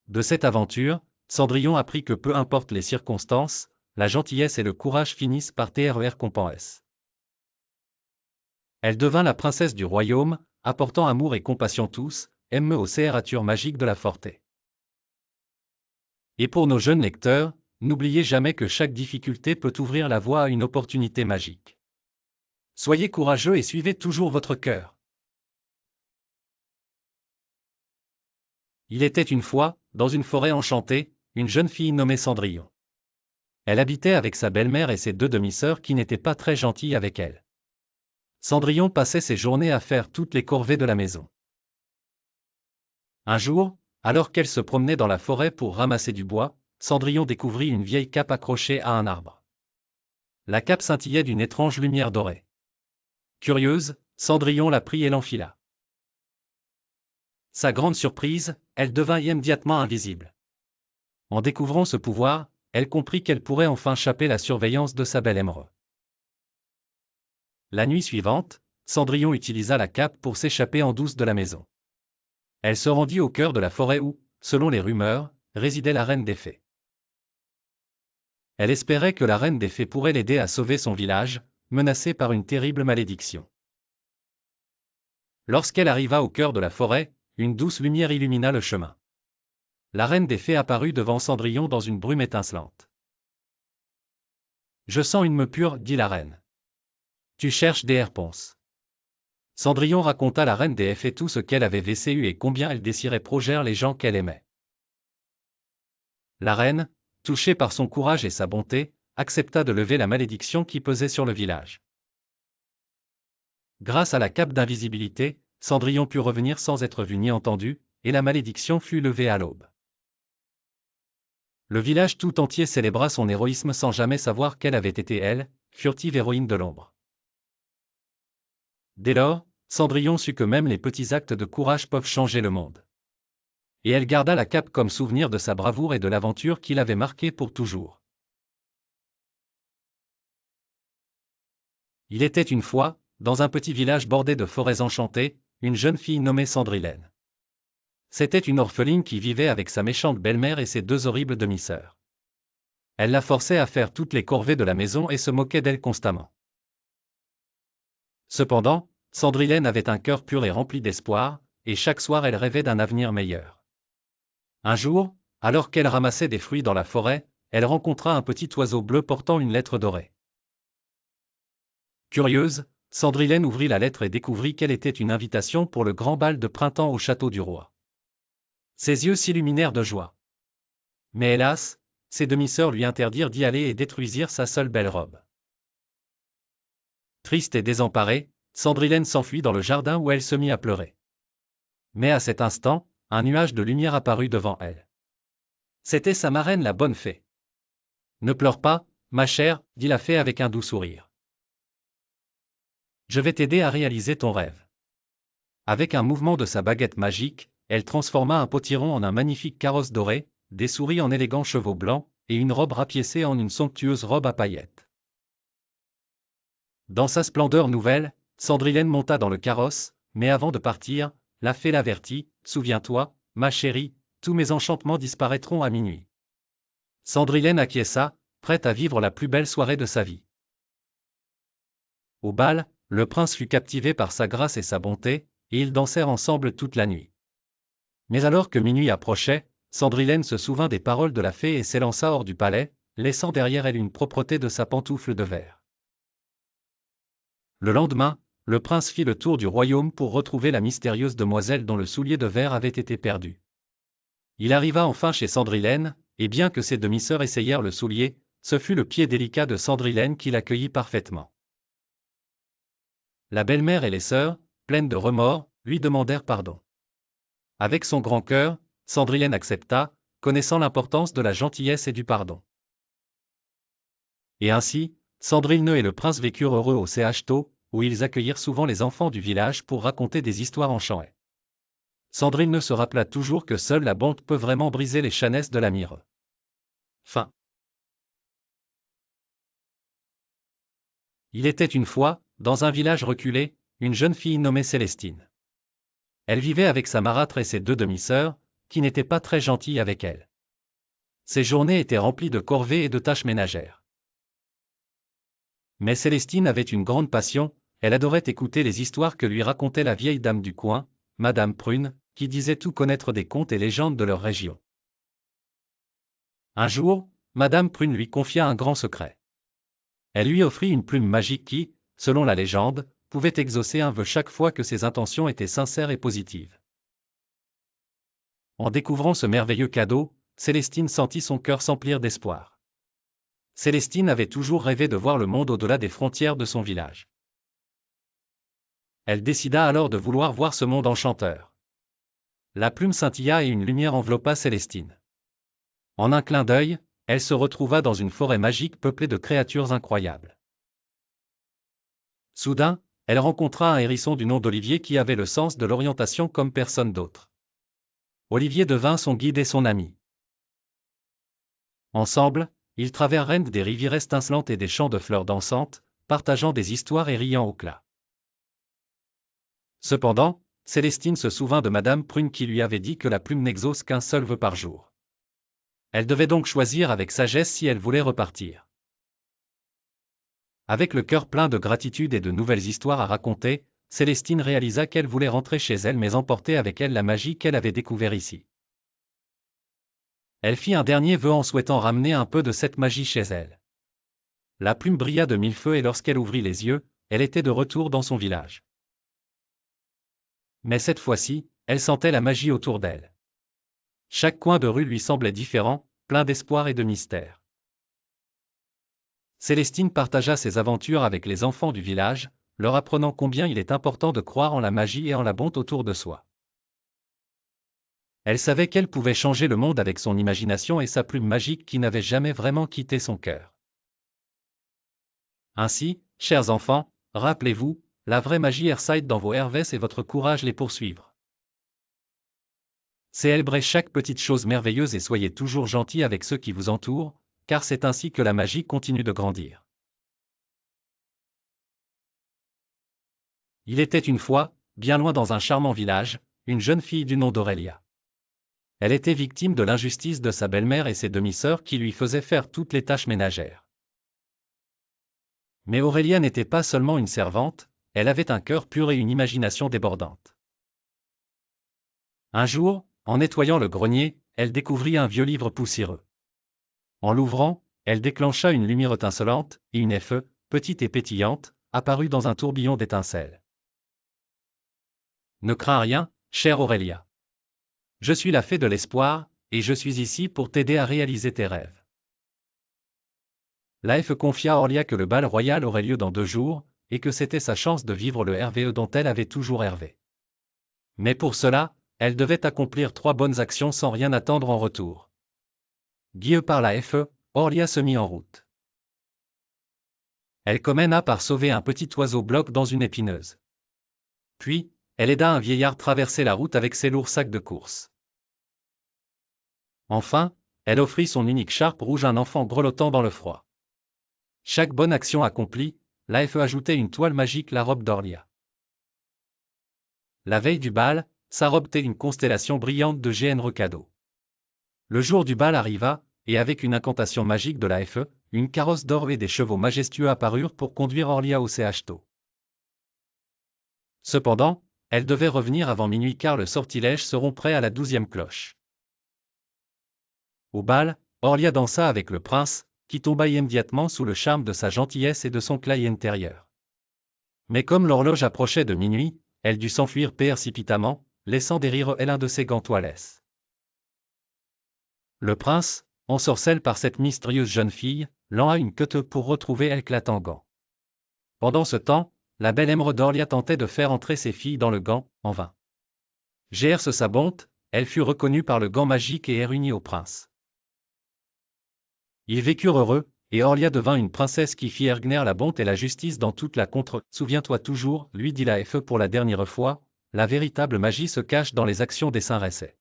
De cette aventure, Cendrillon apprit que peu importe les circonstances, la gentillesse et le courage finissent par récompenser. Elle devint la princesse du royaume, apportant amour et compassion tous, aux créatures magiques de la Forêt. Et pour nos jeunes lecteurs, n'oubliez jamais que chaque difficulté peut ouvrir la voie à une opportunité magique. Soyez courageux et suivez toujours votre cœur. Il était une fois, dans une forêt enchantée, une jeune fille nommée Cendrillon. Elle habitait avec sa belle-mère et ses deux demi-sœurs qui n'étaient pas très gentilles avec elle. Cendrillon passait ses journées à faire toutes les corvées de la maison. Un jour, alors qu'elle se promenait dans la forêt pour ramasser du bois, Cendrillon découvrit une vieille cape accrochée à un arbre. La cape scintillait d'une étrange lumière dorée. Curieuse, Cendrillon la prit et l'enfila. Sa grande surprise, elle devint immédiatement invisible. En découvrant ce pouvoir, elle comprit qu'elle pourrait enfin échapper la surveillance de sa belle émeraude. La nuit suivante, Cendrillon utilisa la cape pour s'échapper en douce de la maison. Elle se rendit au cœur de la forêt où, selon les rumeurs, résidait la reine des fées. Elle espérait que la reine des fées pourrait l'aider à sauver son village, menacé par une terrible malédiction. Lorsqu'elle arriva au cœur de la forêt, une douce lumière illumina le chemin. La reine des fées apparut devant Cendrillon dans une brume étincelante. « Je sens une me pure, dit la reine. Tu cherches des réponses. » Cendrillon raconta à la reine des fées tout ce qu'elle avait vécu et combien elle désirait protéger les gens qu'elle aimait. La reine, touchée par son courage et sa bonté, accepta de lever la malédiction qui pesait sur le village. Grâce à la cape d'invisibilité, Cendrillon put revenir sans être vu ni entendu, et la malédiction fut levée à l'aube. Le village tout entier célébra son héroïsme sans jamais savoir quelle avait été elle, furtive héroïne de l'ombre. Dès lors, Cendrillon sut que même les petits actes de courage peuvent changer le monde. Et elle garda la cape comme souvenir de sa bravoure et de l'aventure qui l'avait marquée pour toujours. Il était une fois, dans un petit village bordé de forêts enchantées, une jeune fille nommée Cendrillène. C'était une orpheline qui vivait avec sa méchante belle-mère et ses deux horribles demi-sœurs. Elle la forçait à faire toutes les corvées de la maison et se moquait d'elle constamment. Cependant, Cendrillène avait un cœur pur et rempli d'espoir, et chaque soir elle rêvait d'un avenir meilleur. Un jour, alors qu'elle ramassait des fruits dans la forêt, elle rencontra un petit oiseau bleu portant une lettre dorée. Curieuse, Cendrillène ouvrit la lettre et découvrit qu'elle était une invitation pour le grand bal de printemps au château du roi. Ses yeux s'illuminèrent de joie. Mais hélas, ses demi-sœurs lui interdirent d'y aller et détruisirent sa seule belle robe. Triste et désemparée, Cendrillène s'enfuit dans le jardin où elle se mit à pleurer. Mais à cet instant, un nuage de lumière apparut devant elle. C'était sa marraine la bonne fée. « Ne pleure pas, ma chère, dit la fée avec un doux sourire. Je vais t'aider à réaliser ton rêve. » Avec un mouvement de sa baguette magique, elle transforma un potiron en un magnifique carrosse doré, des souris en élégants chevaux blancs, et une robe rapiécée en une somptueuse robe à paillettes. Dans sa splendeur nouvelle, Cendrillène monta dans le carrosse, mais avant de partir, la fée l'avertit, « Souviens-toi, ma chérie, tous mes enchantements disparaîtront à minuit. » Cendrillène acquiesça, prête à vivre la plus belle soirée de sa vie. Au bal, le prince fut captivé par sa grâce et sa bonté, et ils dansèrent ensemble toute la nuit. Mais alors que minuit approchait, Cendrillène se souvint des paroles de la fée et s'élança hors du palais, laissant derrière elle une propreté de sa pantoufle de verre. Le lendemain, le prince fit le tour du royaume pour retrouver la mystérieuse demoiselle dont le soulier de verre avait été perdu. Il arriva enfin chez Cendrillène, et bien que ses demi-sœurs essayèrent le soulier, ce fut le pied délicat de Cendrillène qui l'accueillit parfaitement. La belle-mère et les sœurs, pleines de remords, lui demandèrent pardon. Avec son grand cœur, Cendrillon accepta, connaissant l'importance de la gentillesse et du pardon. Et ainsi, Cendrillon et le prince vécurent heureux au Château, où ils accueillirent souvent les enfants du village pour raconter des histoires en chant. Cendrillon se rappela toujours que seule la bonté peut vraiment briser les chaînes de l'amour. Fin. Il était une fois, dans un village reculé, une jeune fille nommée Célestine. Elle vivait avec sa marâtre et ses 2 demi-sœurs, qui n'étaient pas très gentilles avec elle. Ses journées étaient remplies de corvées et de tâches ménagères. Mais Célestine avait une grande passion, elle adorait écouter les histoires que lui racontait la vieille dame du coin, Madame Prune, qui disait tout connaître des contes et légendes de leur région. Un jour, Madame Prune lui confia un grand secret. Elle lui offrit une plume magique qui, selon la légende, pouvait exaucer un vœu chaque fois que ses intentions étaient sincères et positives. En découvrant ce merveilleux cadeau, Célestine sentit son cœur s'emplir d'espoir. Célestine avait toujours rêvé de voir le monde au-delà des frontières de son village. Elle décida alors de vouloir voir ce monde enchanteur. La plume scintilla et une lumière enveloppa Célestine. En un clin d'œil, elle se retrouva dans une forêt magique peuplée de créatures incroyables. Soudain, elle rencontra un hérisson du nom d'Olivier qui avait le sens de l'orientation comme personne d'autre. Olivier devint son guide et son ami. Ensemble, ils traversèrent des rivières étincelantes et des champs de fleurs dansantes, partageant des histoires et riant au clair. Cependant, Célestine se souvint de Madame Prune qui lui avait dit que la plume n'exauce qu'un seul vœu par jour. Elle devait donc choisir avec sagesse si elle voulait repartir. Avec le cœur plein de gratitude et de nouvelles histoires à raconter, Célestine réalisa qu'elle voulait rentrer chez elle mais emporter avec elle la magie qu'elle avait découverte ici. Elle fit un dernier vœu en souhaitant ramener un peu de cette magie chez elle. La plume brilla de 1000 feux et lorsqu'elle ouvrit les yeux, elle était de retour dans son village. Mais cette fois-ci, elle sentait la magie autour d'elle. Chaque coin de rue lui semblait différent, plein d'espoir et de mystère. Célestine partagea ses aventures avec les enfants du village, leur apprenant combien il est important de croire en la magie et en la bonté autour de soi. Elle savait qu'elle pouvait changer le monde avec son imagination et sa plume magique qui n'avait jamais vraiment quitté son cœur. Ainsi, chers enfants, rappelez-vous, la vraie magie réside dans vos rêves et votre courage les poursuivre. Célébrez chaque petite chose merveilleuse et soyez toujours gentils avec ceux qui vous entourent, car c'est ainsi que la magie continue de grandir. Il était une fois, bien loin dans un charmant village, une jeune fille du nom d'Aurélia. Elle était victime de l'injustice de sa belle-mère et ses demi-sœurs qui lui faisaient faire toutes les tâches ménagères. Mais Aurélia n'était pas seulement une servante, elle avait un cœur pur et une imagination débordante. Un jour, en nettoyant le grenier, elle découvrit un vieux livre poussiéreux. En l'ouvrant, elle déclencha une lumière étincelante, et une fée, petite et pétillante, apparut dans un tourbillon d'étincelles. Ne crains rien, chère Aurélia. Je suis la fée de l'espoir, et je suis ici pour t'aider à réaliser tes rêves. La fée confia à Aurélia que le bal royal aurait lieu dans 2 jours, et que c'était sa chance de vivre le RVE dont elle avait toujours rêvé. Mais pour cela, elle devait accomplir 3 bonnes actions sans rien attendre en retour. Guidée par la fée, Aurélia se mit en route. Elle commença par sauver un petit oiseau bloc dans une épineuse. Puis, elle aida un vieillard traverser la route avec ses lourds sacs de course. Enfin, elle offrit son unique charpe rouge à un enfant grelottant dans le froid. Chaque bonne action accomplie, la fée ajoutait une toile magique la robe d'Aurélia. La veille du bal, sa robe était une constellation brillante de généreux cadeaux. Le jour du bal arriva, et avec une incantation magique de la fée, une carrosse d'or et des chevaux majestueux apparurent pour conduire Aurélia au Château. Cependant, elle devait revenir avant minuit car le sortilège seront prêts à la 12e cloche. Au bal, Aurélia dansa avec le prince, qui tomba immédiatement sous le charme de sa gentillesse et de son clair intérieur. Mais comme l'horloge approchait de minuit, elle dut s'enfuir précipitamment, laissant dérive l'un de ses gants toilesses. Le prince, ensorcellé par cette mystérieuse jeune fille, lent à une queue pour retrouver l'éclatant gant. Pendant ce temps, la belle émeraude d'Aurélia tentait de faire entrer ses filles dans le gant, en vain. Gerce sa bonte, elle fut reconnue par le gant magique et est unie au prince. Ils vécurent heureux, et Orlia devint une princesse qui fit ergner la bonte et la justice dans toute la contre. Souviens-toi toujours, lui dit la Fée pour la dernière fois, la véritable magie se cache dans les actions des saints récets.